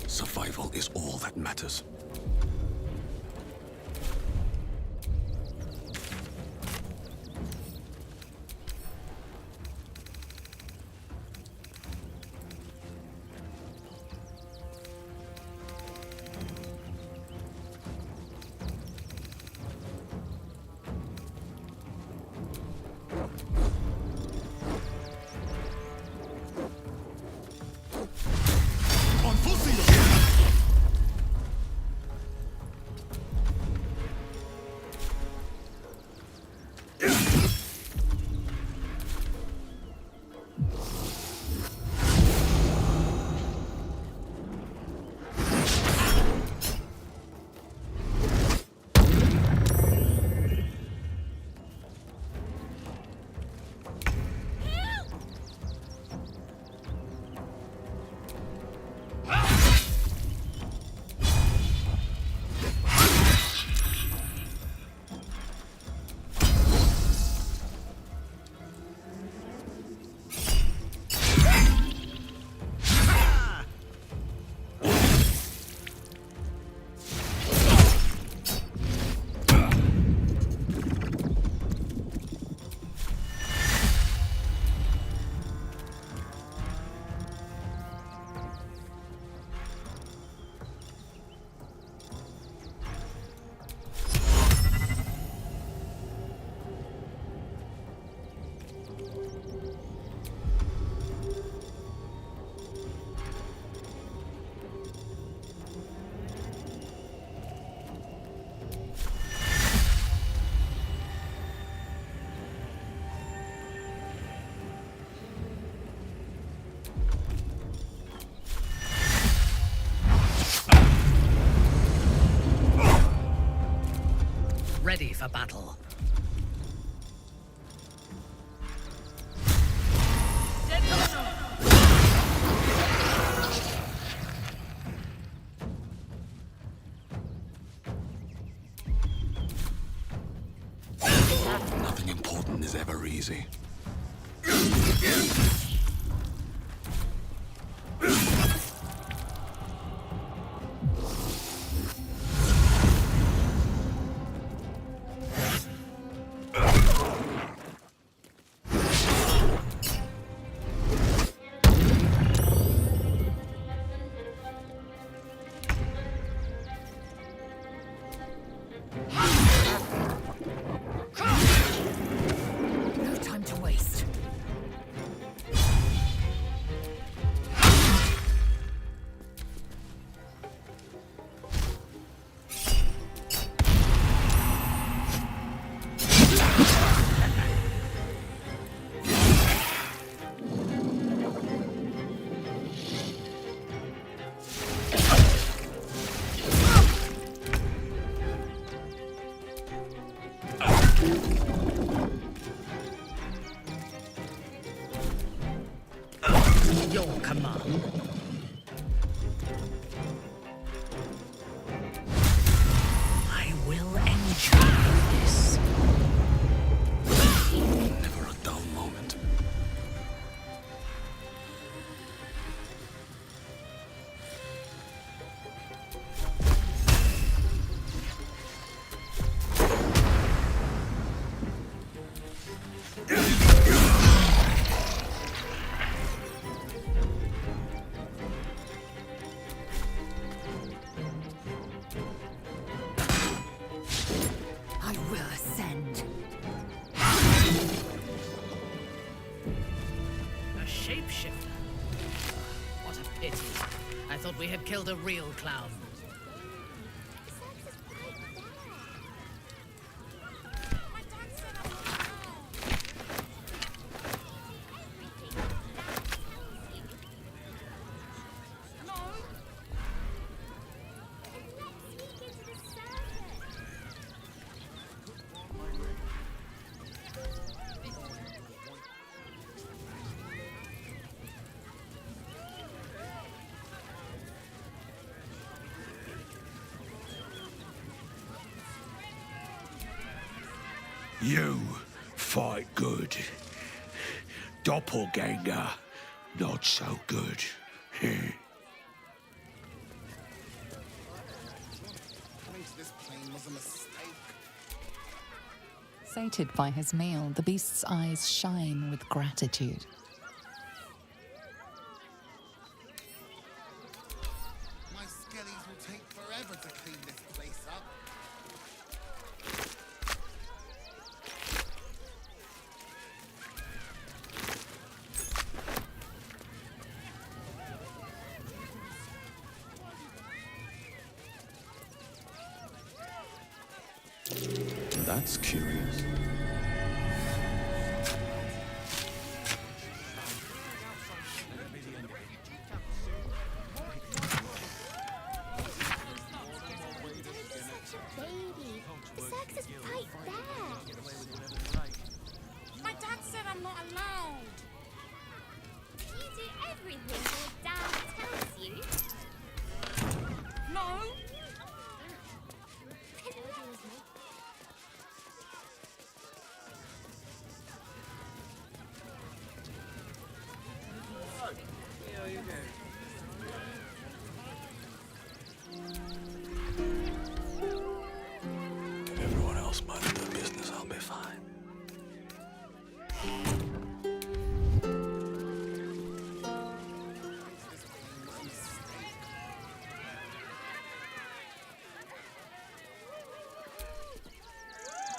Survival is all that matters. Nothing important is ever easy. No time to waste. Your command. I will enjoy this. Never a dull moment. I will ascend. A shapeshifter. What a pity. I thought we had killed a real clown. You fight good. Doppelganger, not so good. Coming to this plane was a mistake. Sated by his meal, the beast's eyes shine with gratitude. My skellies will take forever to clean this place up. That's curious. Baby, the circus is right there. My dad said I'm not allowed. You do everything your dad tells you. No. If everyone else minds their business, I'll be fine.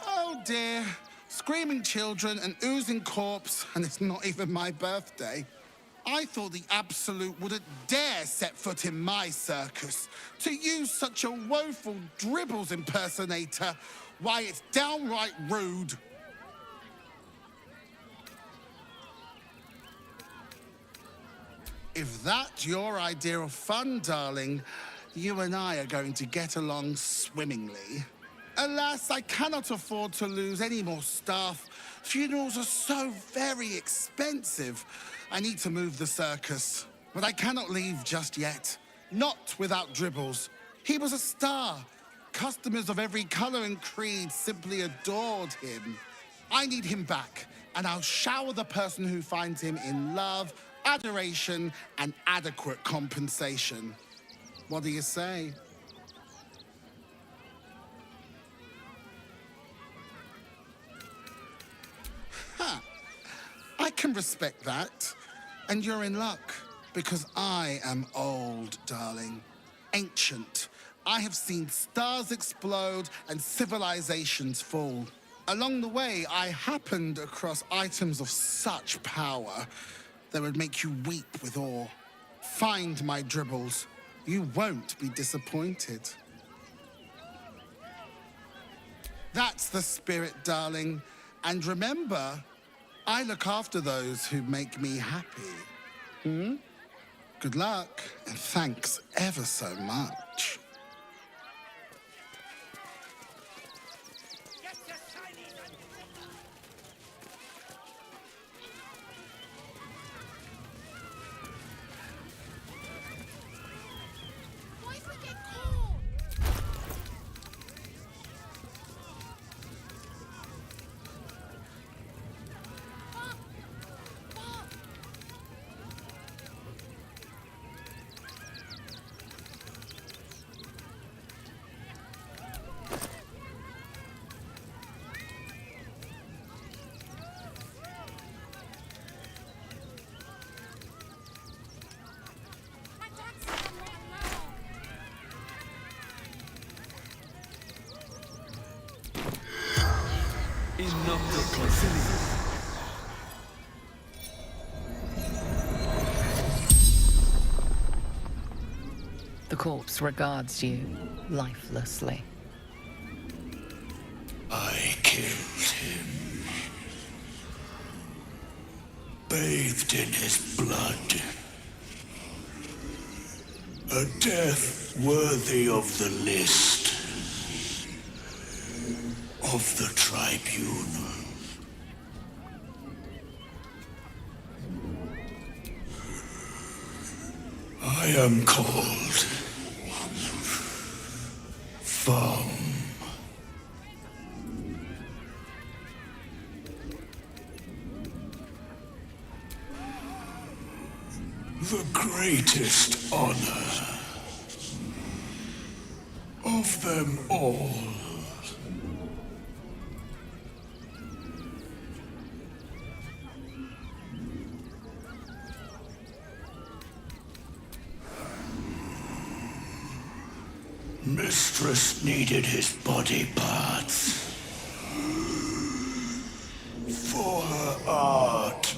Oh dear. Screaming children, an oozing corpse, and it's not even my birthday. I thought the Absolute wouldn't dare set foot in my circus. To use such a woeful dribbles impersonator, why, it's downright rude. If that's your idea of fun, darling, you and I are going to get along swimmingly. Alas, I cannot afford to lose any more staff. Funerals are so very expensive. I need to move the circus, but I cannot leave just yet. Not without Dribbles. He was a star. Customers of every color and creed simply adored him. I need him back, and I'll shower the person who finds him in love, adoration, and adequate compensation. What do you say? Huh. I can respect that. And you're in luck, because I am old, darling. Ancient. I have seen stars explode and civilizations fall. Along the way, I happened across items of such power that would make you weep with awe. Find my dribbles. You won't be disappointed. That's the spirit, darling. And remember, I look after those who make me happy. Good luck, and thanks ever so much. The corpse regards you lifelessly. I killed him. Bathed in his blood. A death worthy of the list. Of the tribunal. I am called Fum. The greatest honor of them all. Mistress needed his body parts for her art.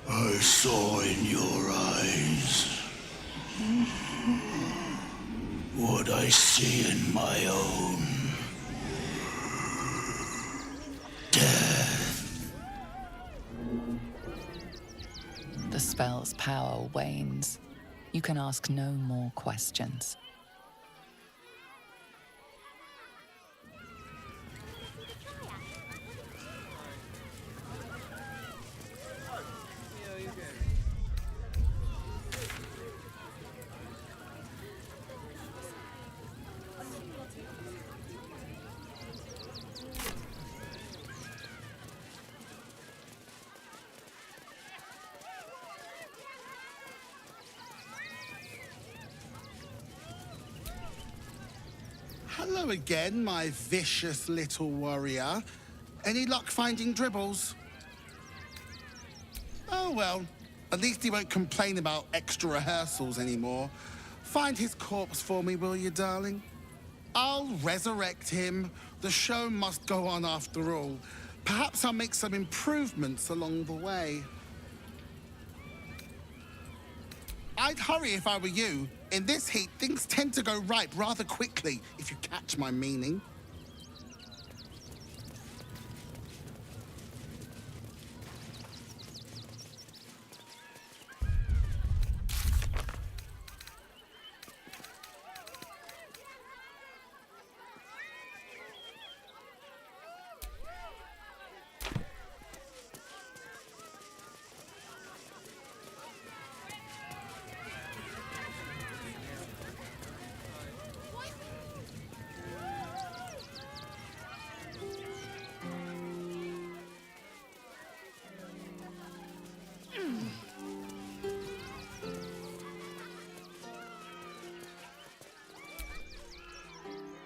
I saw in your eyes what I see in my own. The spell's power wanes. You can ask no more questions. Hello again, my vicious little warrior. Any luck finding dribbles? Oh well, at least he won't complain about extra rehearsals anymore. Find his corpse for me, will you, darling? I'll resurrect him. The show must go on after all. Perhaps I'll make some improvements along the way. I'd hurry if I were you. In this heat, things tend to go ripe rather quickly, if you catch my meaning.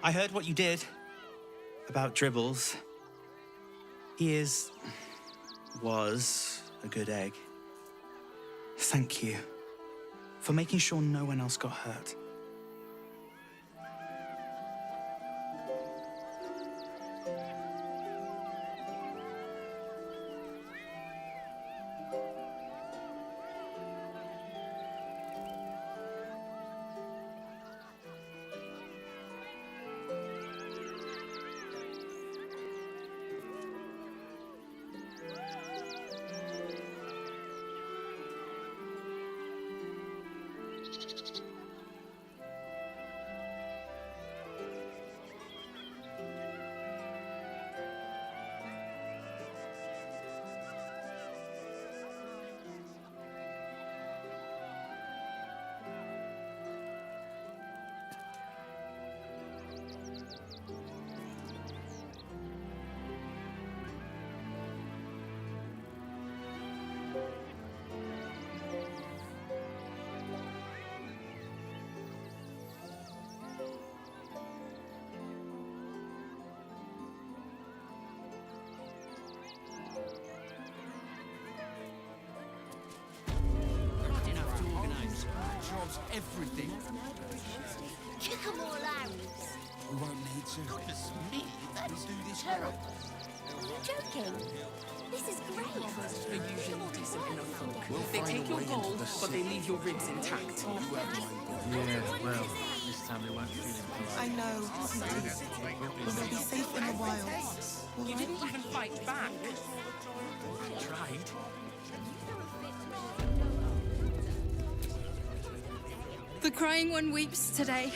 I heard what you did about Dribbles. He was a good egg. Thank you for making sure no one else got hurt. Everything. Kick 'em all out. We won't need to. Goodness me, that's terrible. Are you joking? This is great. They're usually decent enough folk. They take your gold, but they leave your ribs intact. Yeah, well, this time they won't feel it. I know. We'll be safe in the wild. You didn't even fight back. I tried. The crying one weeps today.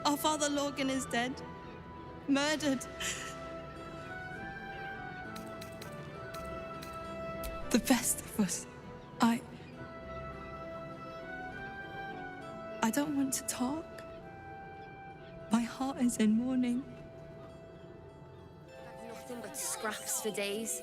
Our father Lorgan is dead. Murdered. The best of us. I don't want to talk. My heart is in mourning. Nothing but scraps for days.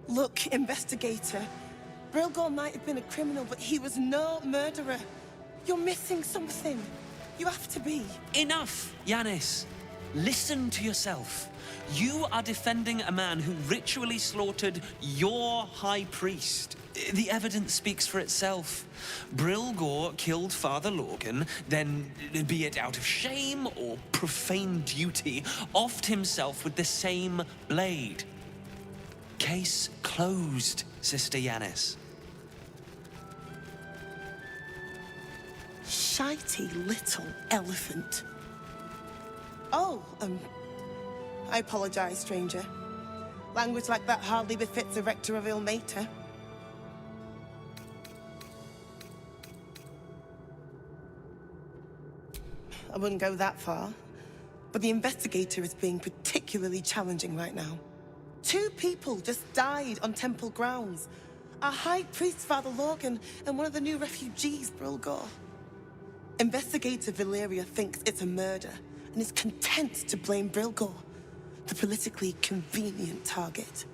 Look, investigator. Brilgor might have been a criminal, but he was no murderer. You're missing something. You have to be. Enough, Yanis. Listen to yourself. You are defending a man who ritually slaughtered your high priest. The evidence speaks for itself. Brilgor killed Father Lorgan, then, be it out of shame or profane duty, offed himself with the same blade. Case closed, Sister Yanis. Shitey little elephant. Oh, I apologize, stranger. Language like that hardly befits a rector of Ilmater. I wouldn't go that far, but the investigator is being particularly challenging right now. 2 people just died on temple grounds. Our high priest, Father Lorgan, and one of the new refugees, Brilgor. Investigator Valeria thinks it's a murder and is content to blame Brilgor, the politically convenient target.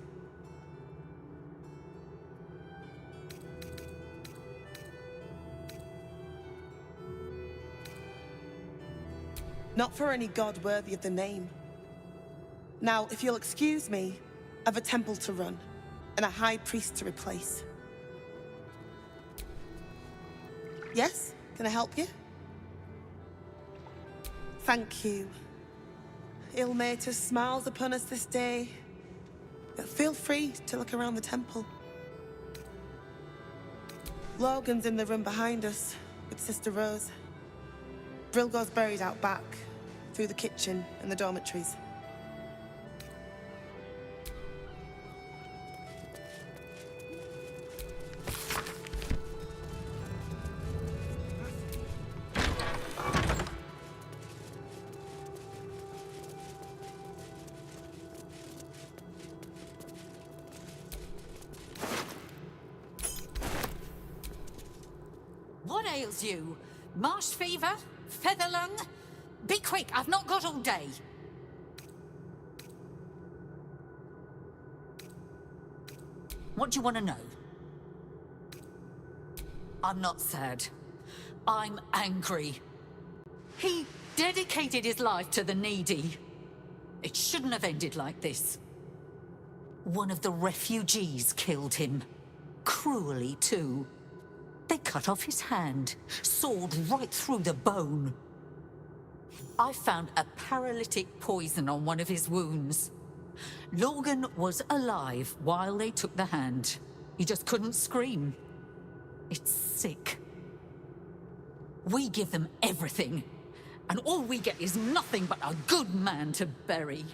Not for any god worthy of the name. Now, if you'll excuse me, I've a temple to run, and a high priest to replace. Yes? Can I help you? Thank you. Ilmater smiles upon us this day. But feel free to look around the temple. Logan's in the room behind us, with Sister Rose. Brilgor's buried out back, through the kitchen and the dormitories. What ails you? Marsh fever? Feather lung? Be quick, I've not got all day. What do you want to know? I'm not sad. I'm angry. He dedicated his life to the needy. It shouldn't have ended like this. One of the refugees killed him. Cruelly, too. They cut off his hand, sawed right through the bone. I found a paralytic poison on one of his wounds. Logan was alive while they took the hand. He just couldn't scream. It's sick. We give them everything, and all we get is nothing but a good man to bury.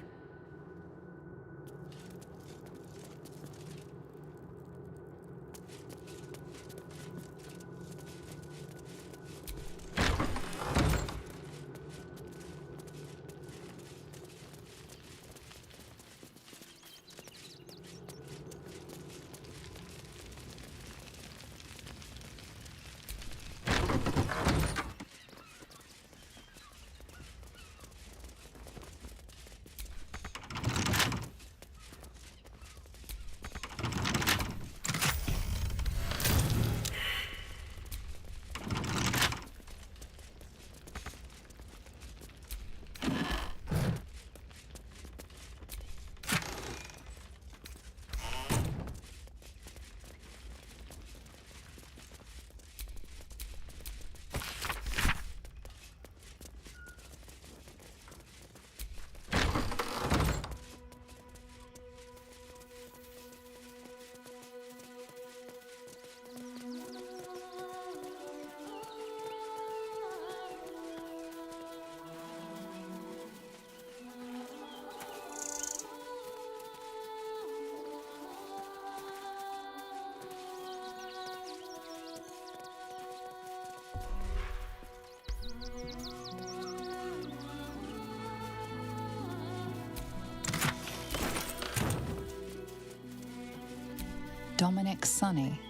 Dominic Sonny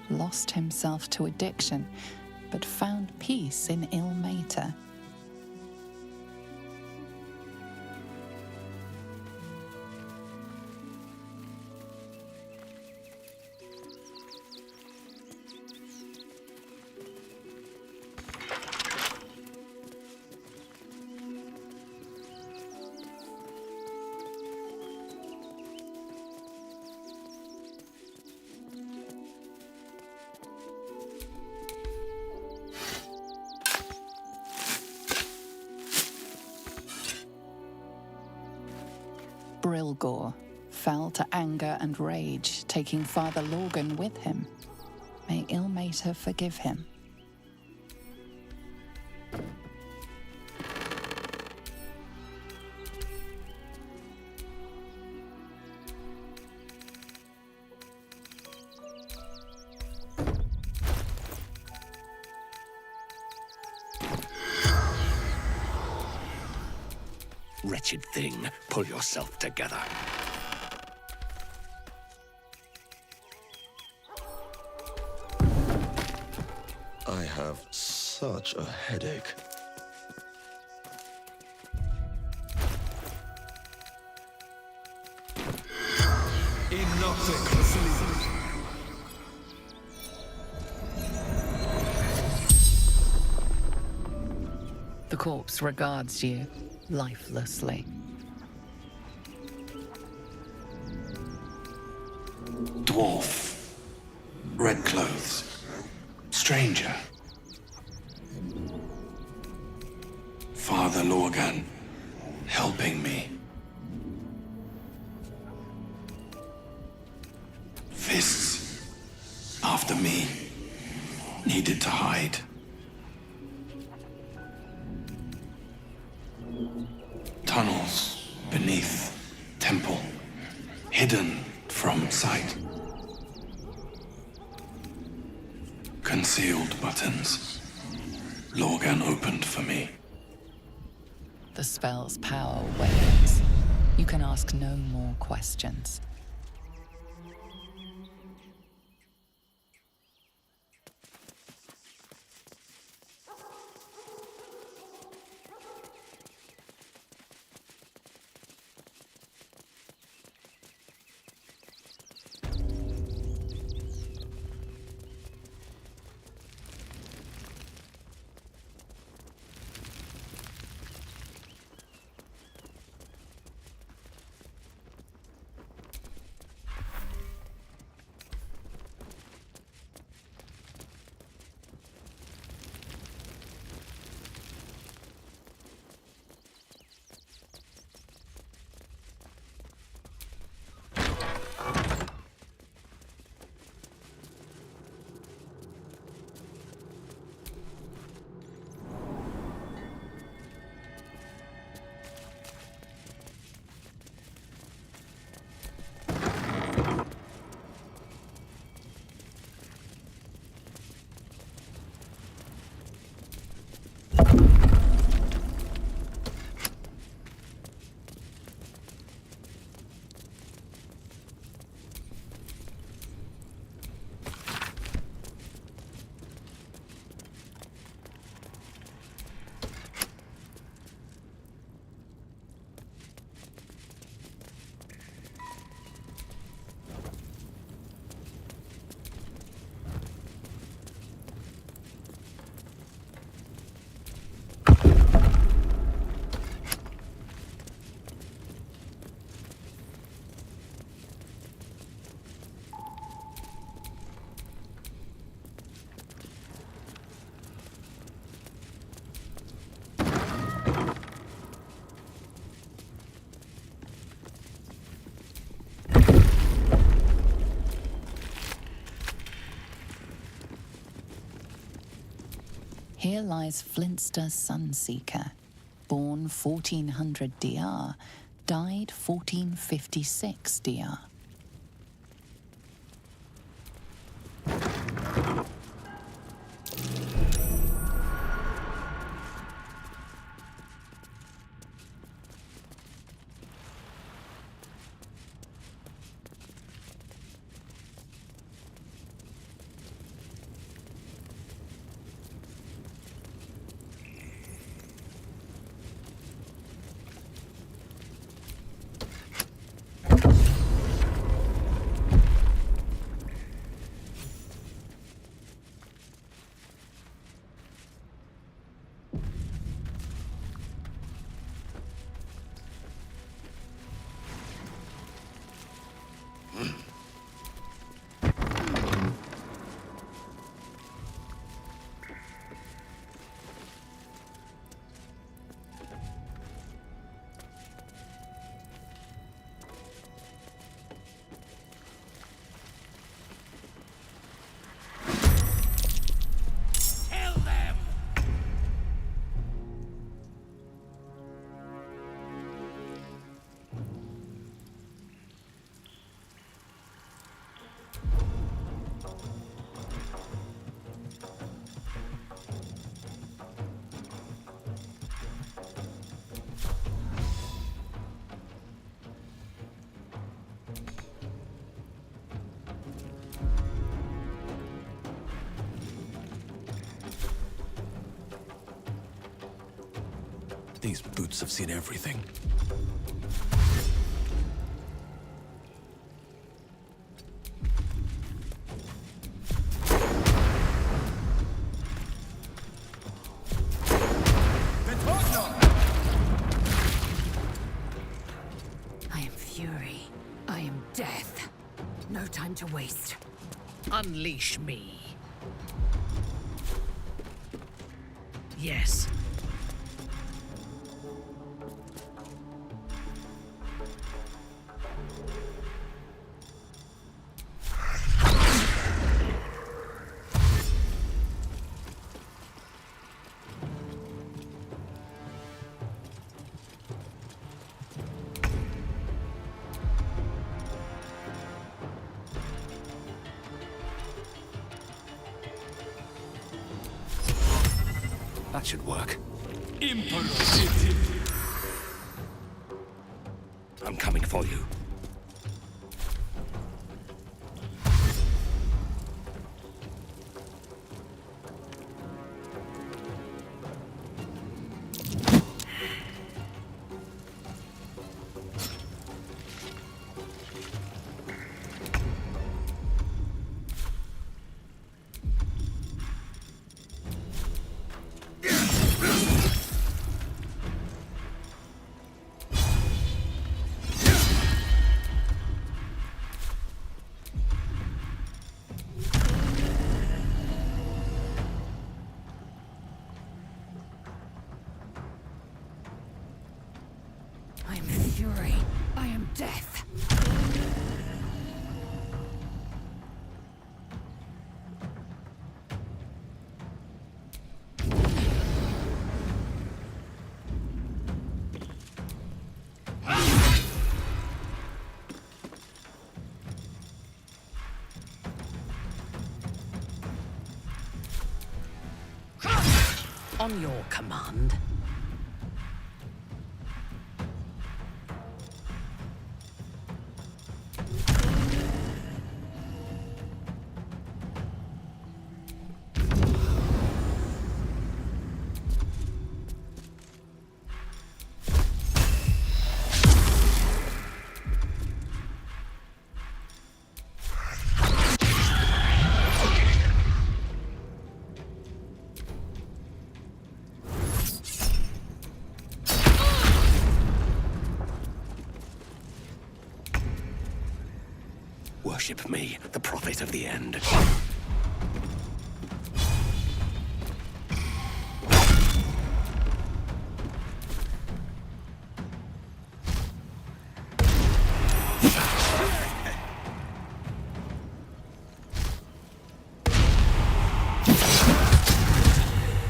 lost himself to addiction, but found peace in Ilmater. Brilgor fell to anger and rage, taking Father Lorgan with him. May Ilmater forgive him. Wretched thing, pull yourself together. I have such a headache. The corpse regards you lifelessly. Dwarf. Red clothes. Stranger. Father Lorgan, helping me. Fists. After me. Needed to hide. Tunnels beneath temple, hidden from sight. Concealed buttons. Lorgan opened for me. The spell's power wanes. You can ask no more questions. Here lies Flintster Sunseeker, born 1400 DR, died 1456 DR. These boots have seen everything. I am fury. I am death. No time to waste. Unleash me. Yes. That should work. I'm coming for you. I am fury. I am death. On your command. Worship me, the prophet of the end.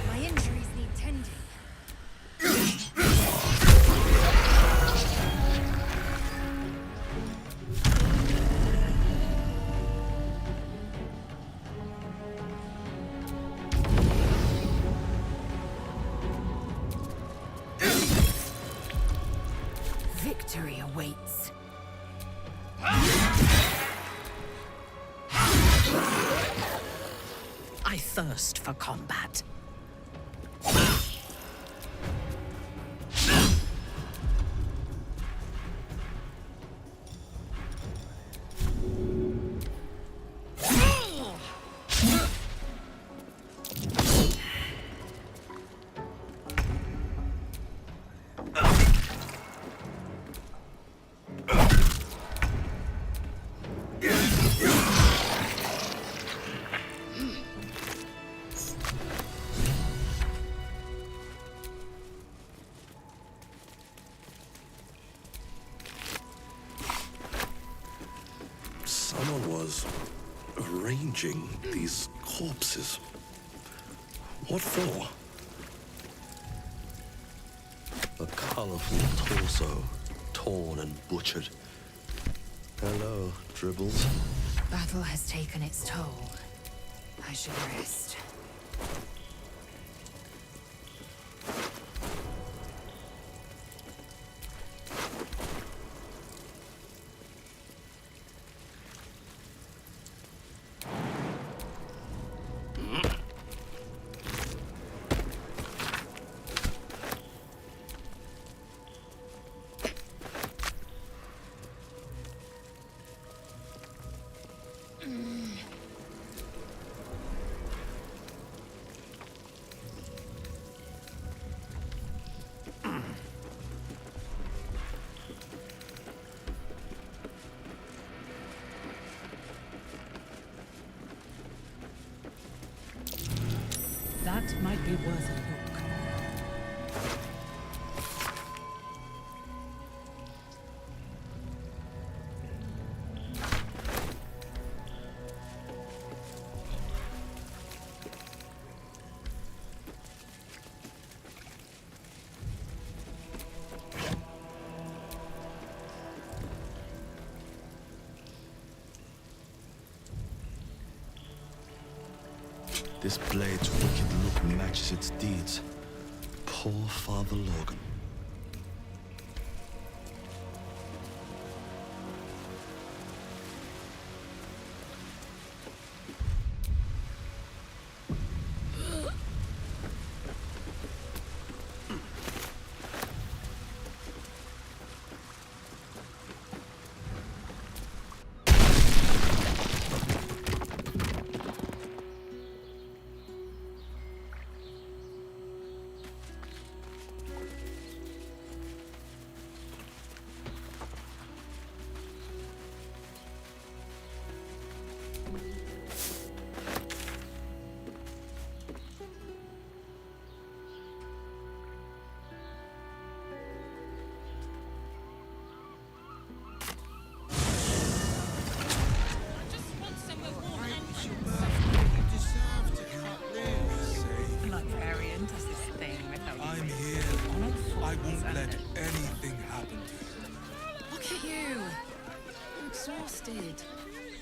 My victory awaits. I thirst for combat. Someone was arranging these corpses. What for? A colorful torso, torn and butchered. Hello, Dribbles. Battle has taken its toll. I should rest. That might be worth a look. This blade's wicked look matches its deeds. Poor Father Logan. I'm here. I won't let anything happen to you. Look at you. You're exhausted.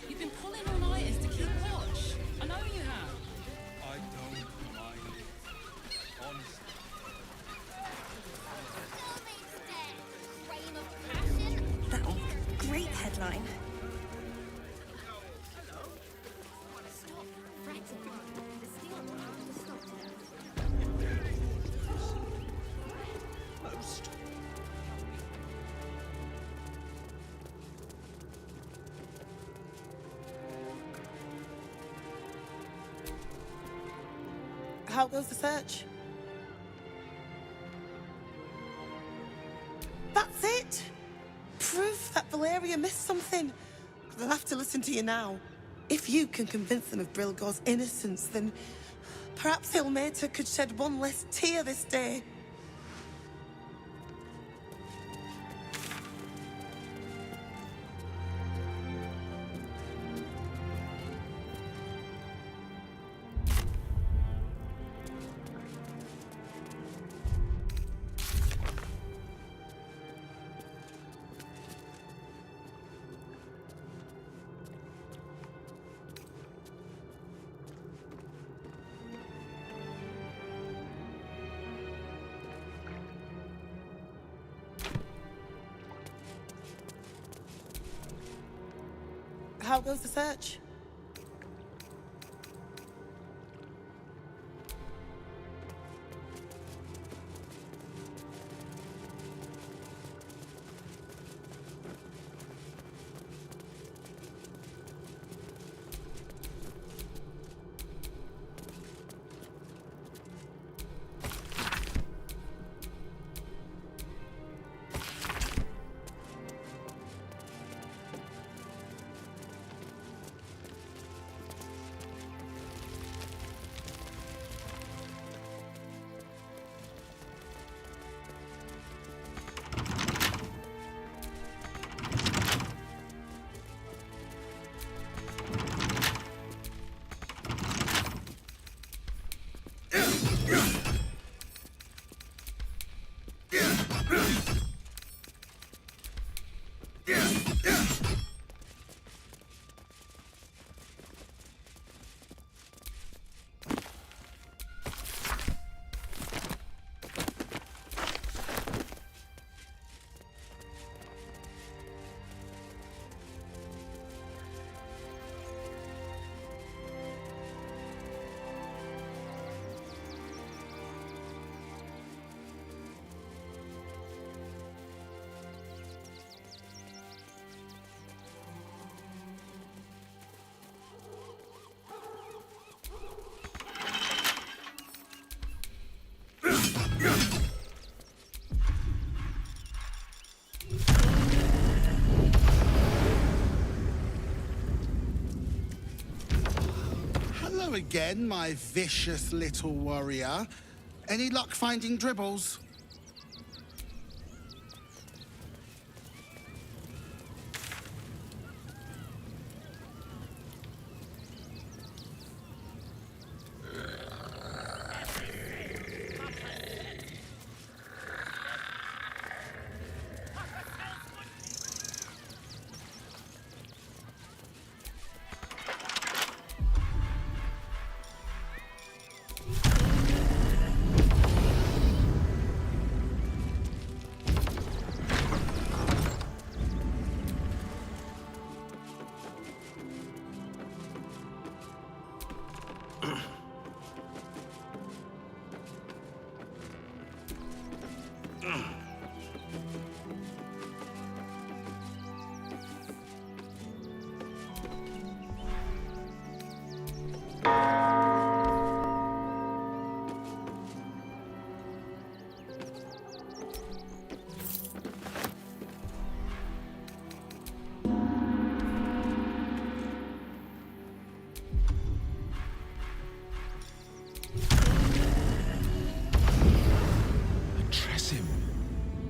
You've been pulling all-nighters to keep watch. I know you have. I don't mind it. Honestly. That great headline. How goes the search? That's it! Proof that Valeria missed something. They'll have to listen to you now. If you can convince them of Brilgor's innocence, then perhaps Ilmater could shed one less tear this day. how goes the search? Hello again, my vicious little warrior. Any luck finding dribbles?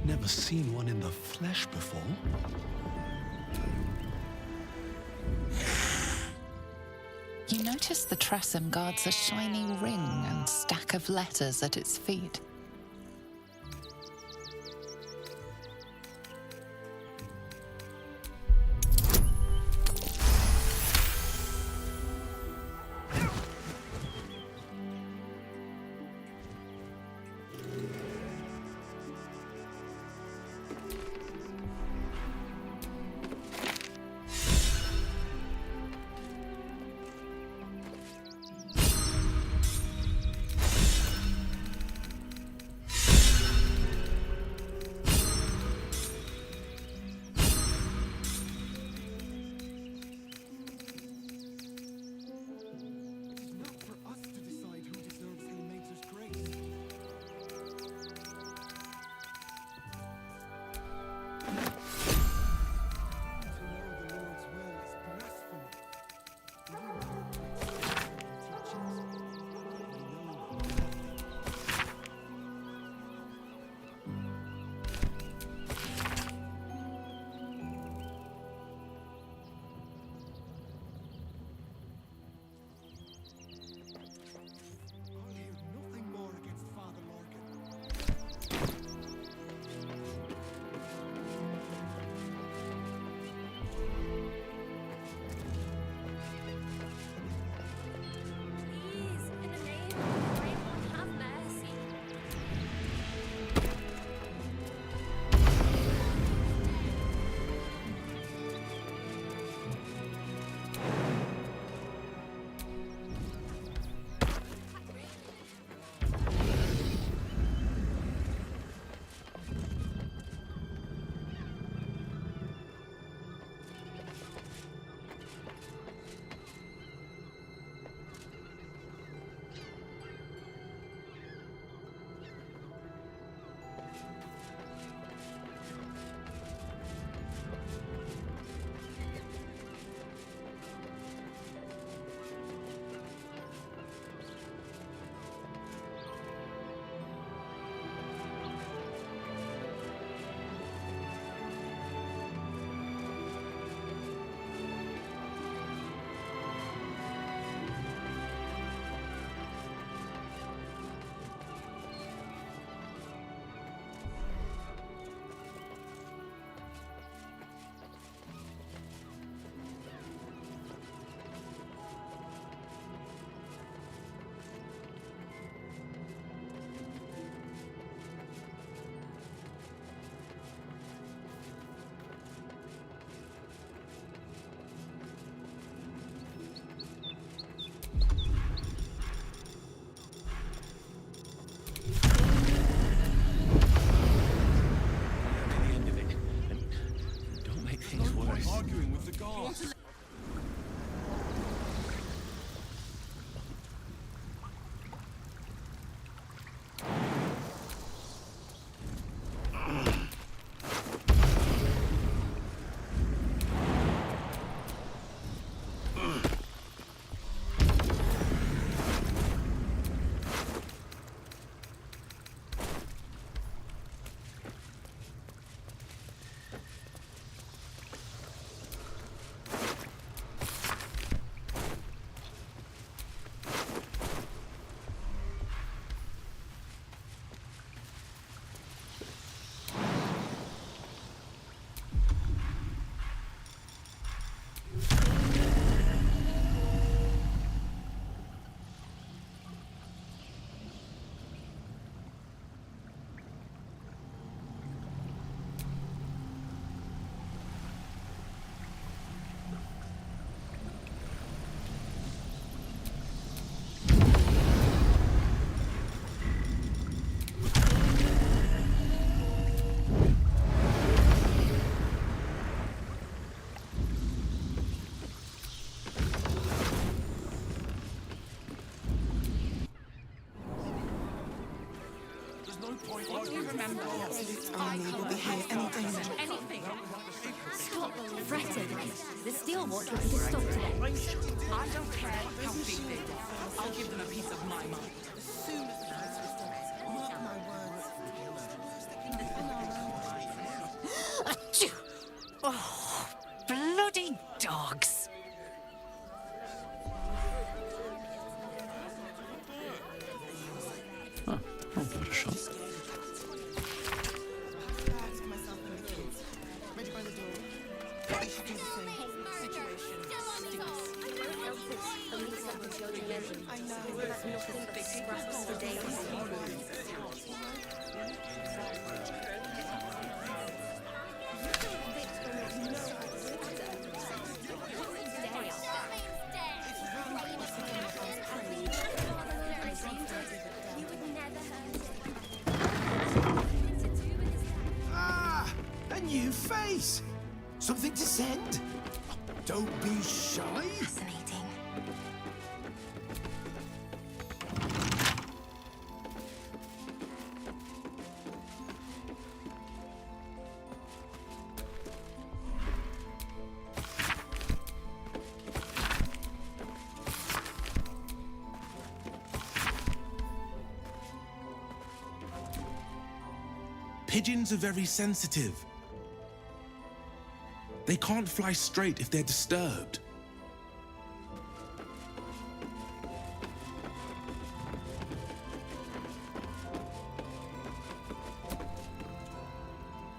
Never seen one in the flesh before. You notice the Tressym guards a shiny ring and stack of letters at its feet. Arguing with the guards. Remember, army will be here any day now. anything. Stop fretting. The Steel Watch will be stopped today. I don't care how big they are. I'll give them a piece of my mind. As soon as the house is restored, mark my words. Oh, bloody dogs. Oh, I'll give it a shot. Bags for myself and the kids. Ready by the door. You should do the same. I know. Ah, a new face. Something to send? Don't be shy. Fascinating. Pigeons are very sensitive. They can't fly straight if they're disturbed.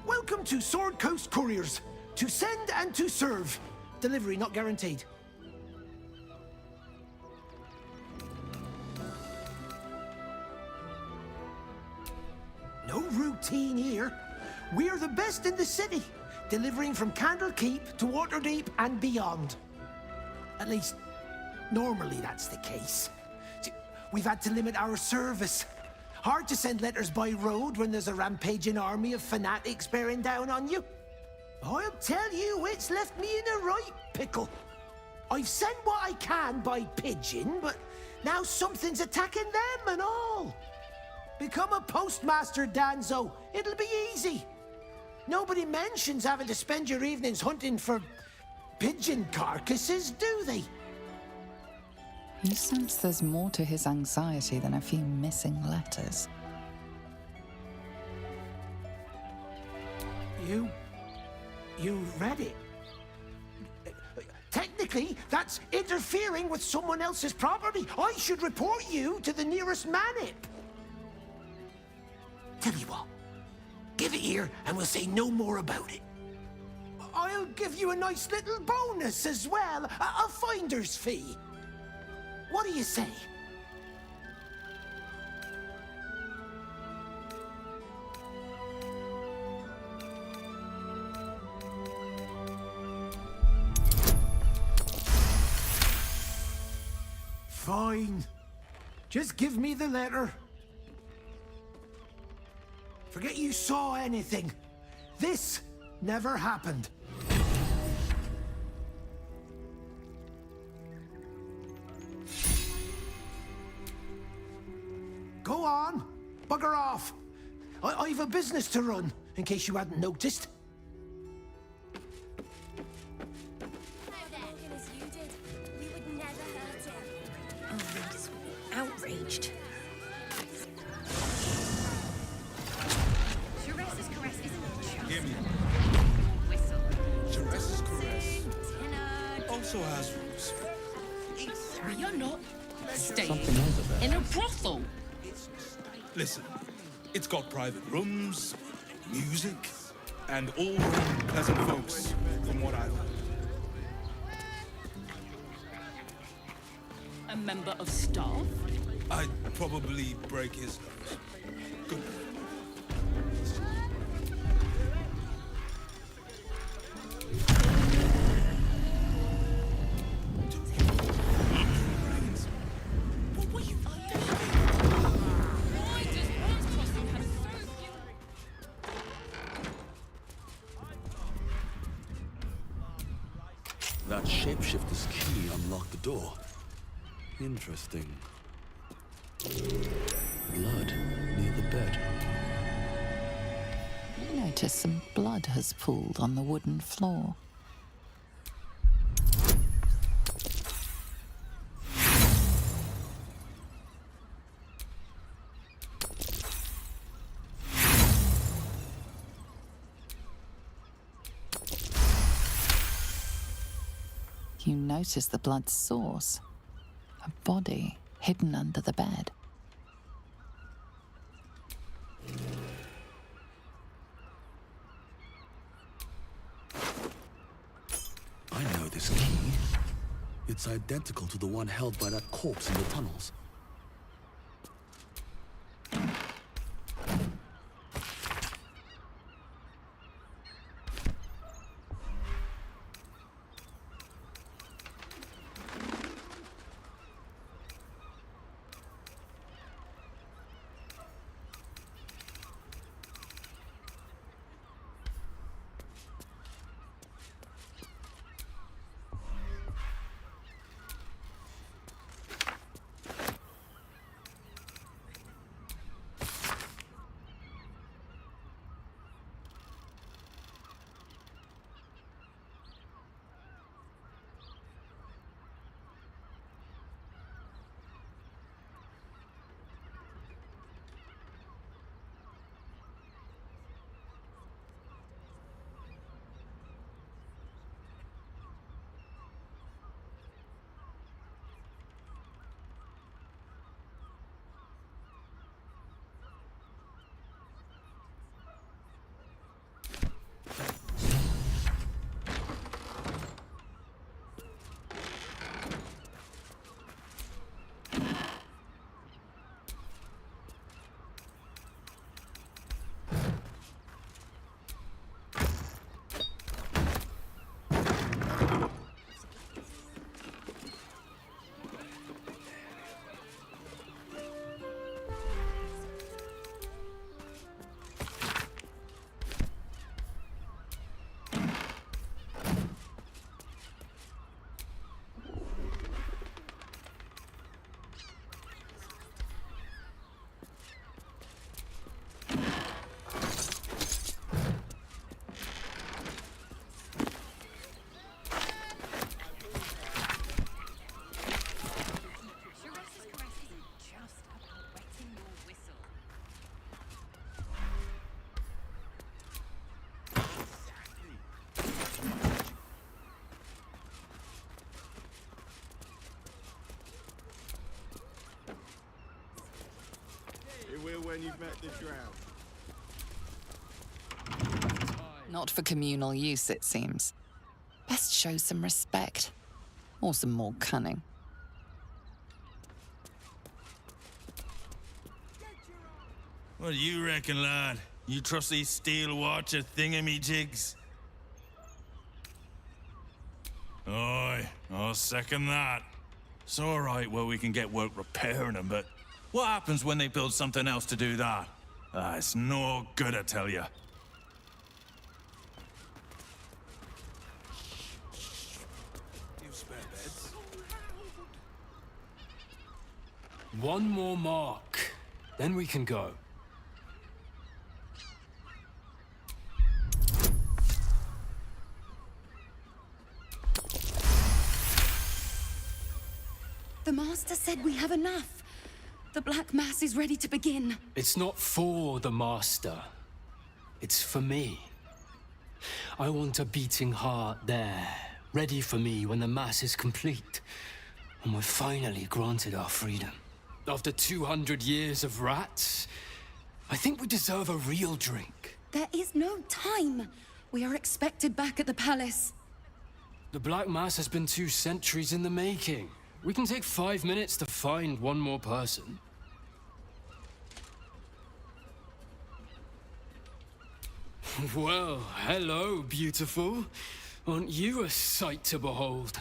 Welcome to Sword Coast Couriers. To send and to serve. Delivery not guaranteed. No routine here. We're the best in the city, delivering from Candlekeep to Waterdeep and beyond. At least, normally that's the case. We've had to limit our service. Hard to send letters by road when there's a rampaging army of fanatics bearing down on you. I'll tell you, it's left me in a right pickle. I've sent what I can by pigeon, but now something's attacking them and all. Become a postmaster, Danzo. It'll be easy. Nobody mentions having to spend your evenings hunting for pigeon carcasses, do they? You sense there's more to his anxiety than a few missing letters. You read it? Technically, that's interfering with someone else's property. I should report you to the nearest manip. Tell you what, give it here and we'll say no more about it. I'll give you a nice little bonus as well, a finder's fee. What do you say? Fine. Just give me the letter. Forget you saw anything. This never happened. Go on. Bugger off. I've a business to run, in case you hadn't noticed. Outraged. Therese's caress isn't Hear me. whistle. Therese's caress also has rules. You're not staying Something else about in a brothel. Listen, it's got private rooms, music, and all round pleasant folks, from what I've heard. A member of staff? I'd probably break his nose. Good. That shapeshifter's key unlocked the door. Interesting. Blood near the bed. You notice some blood has pooled on the wooden floor. You notice the blood's source. A body hidden under the bed. I know this key. It's identical to the one held by that corpse in the tunnels. when you've met the drought. Not for communal use, it seems. Best show some respect. Or some more cunning. What do you reckon, lad? You trust these steel watcher thingamajigs? Aye, I'll second that. It's all right where we can get work repairing them, but what happens when they build something else to do that? It's no good, I tell you. One more mark, then we can go. The Master said we have enough. The Black Mass is ready to begin. It's not for the Master. It's for me. I want a beating heart there, ready for me when the Mass is complete. And we're finally granted our freedom. After 200 years of rats, I think we deserve a real drink. There is no time. We are expected back at the palace. The Black Mass has been 2 centuries in the making. We can take 5 minutes to find one more person. Well, hello, beautiful. Aren't you a sight to behold?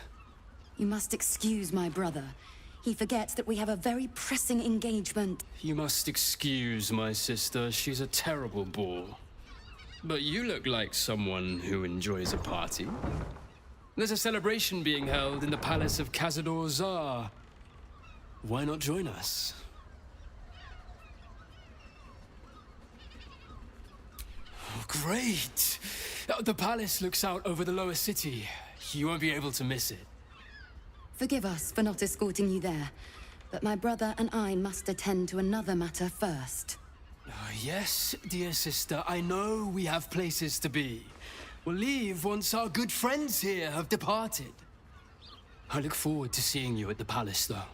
You must excuse my brother. He forgets that we have a very pressing engagement. You must excuse my sister. She's a terrible bore. But you look like someone who enjoys a party. There's a celebration being held in the palace of Cazador Zar. Why not join us? Oh, great! The palace looks out over the lower city. You won't be able to miss it. Forgive us for not escorting you there, but my brother and I must attend to another matter first. Yes, dear sister, I know we have places to be. We'll leave once our good friends here have departed. I look forward to seeing you at the palace, though.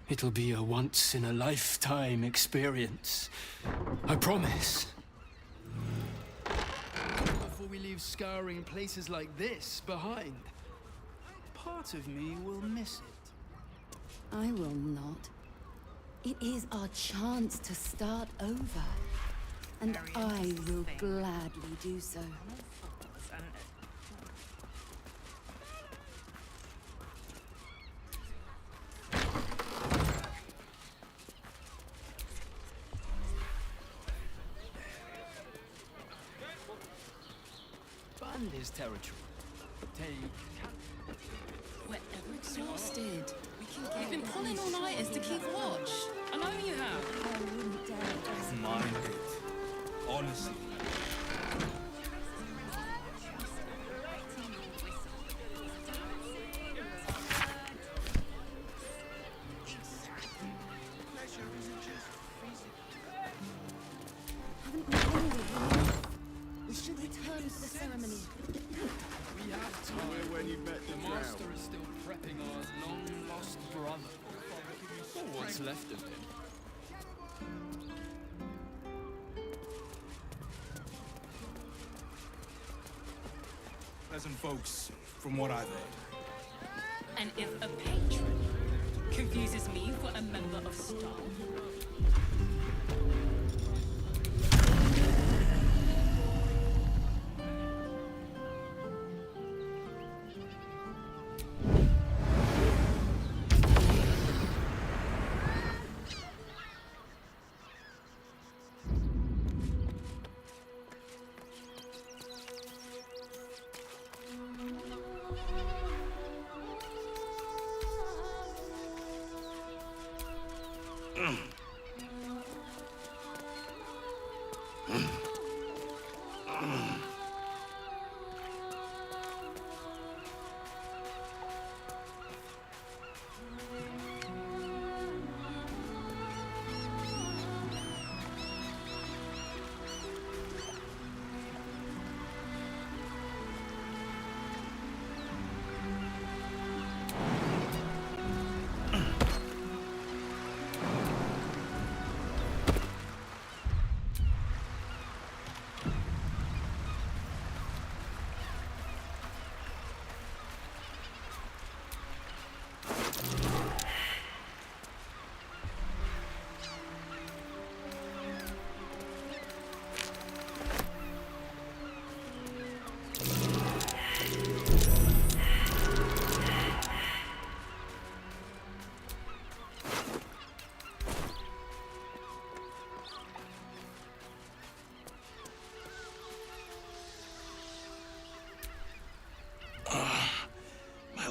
It'll be a once-in-a-lifetime experience. I promise. Before we leave scouring places like this behind, part of me will miss it. I will not. It is our chance to start over, and I will gladly do so. Band's territory. We're ever exhausted. You've been pulling all-nighters to keep watch. I know you have. I wouldn't dare. Mind it. Honestly. Haven't we already? We should return to the ceremony. We have time. When you met the Master is still prepping our long-lost brother. Or what's left of him. Pleasant folks, from what I've heard. And if a patron confuses me for a member of staff,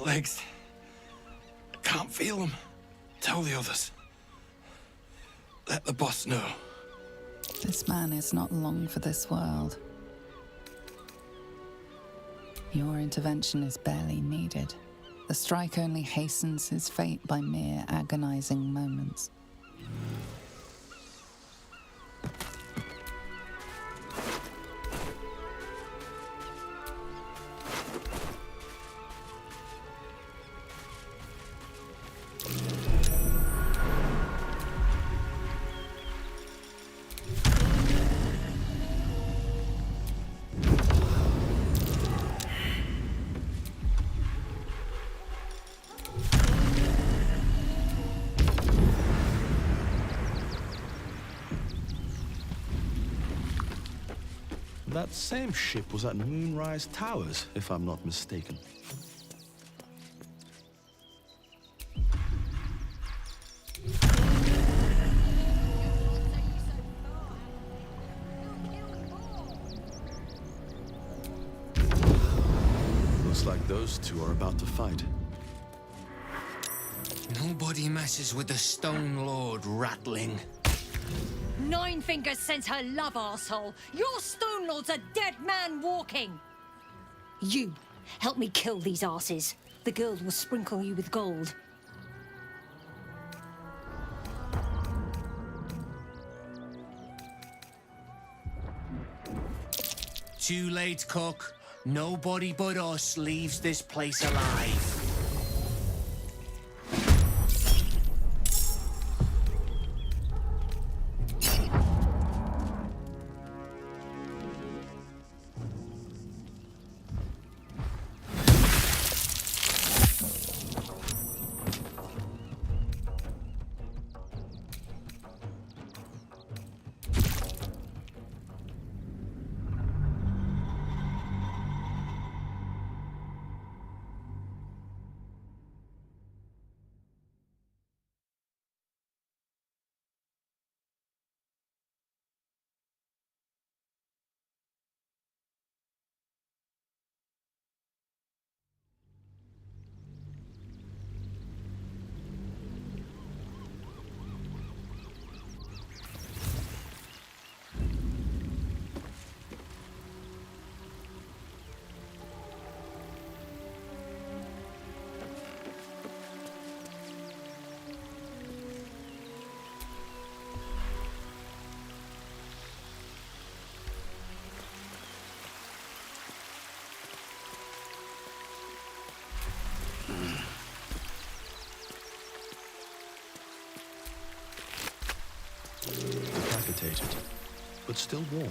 legs. I can't feel them. Tell the others. Let the boss know. This man is not long for this world. Your intervention is barely needed. The strike only hastens his fate by mere agonizing moments. That same ship was at Moonrise Towers, if I'm not mistaken. Looks like those two are about to fight. Nobody messes with the Stone Lord, ratling. Nine Fingers sends her love, arsehole. Your Stone Lord's a dead man walking. You, help me kill these asses. The girls will sprinkle you with gold. Too late, cook. Nobody but us leaves this place alive. Decapitated, but still warm.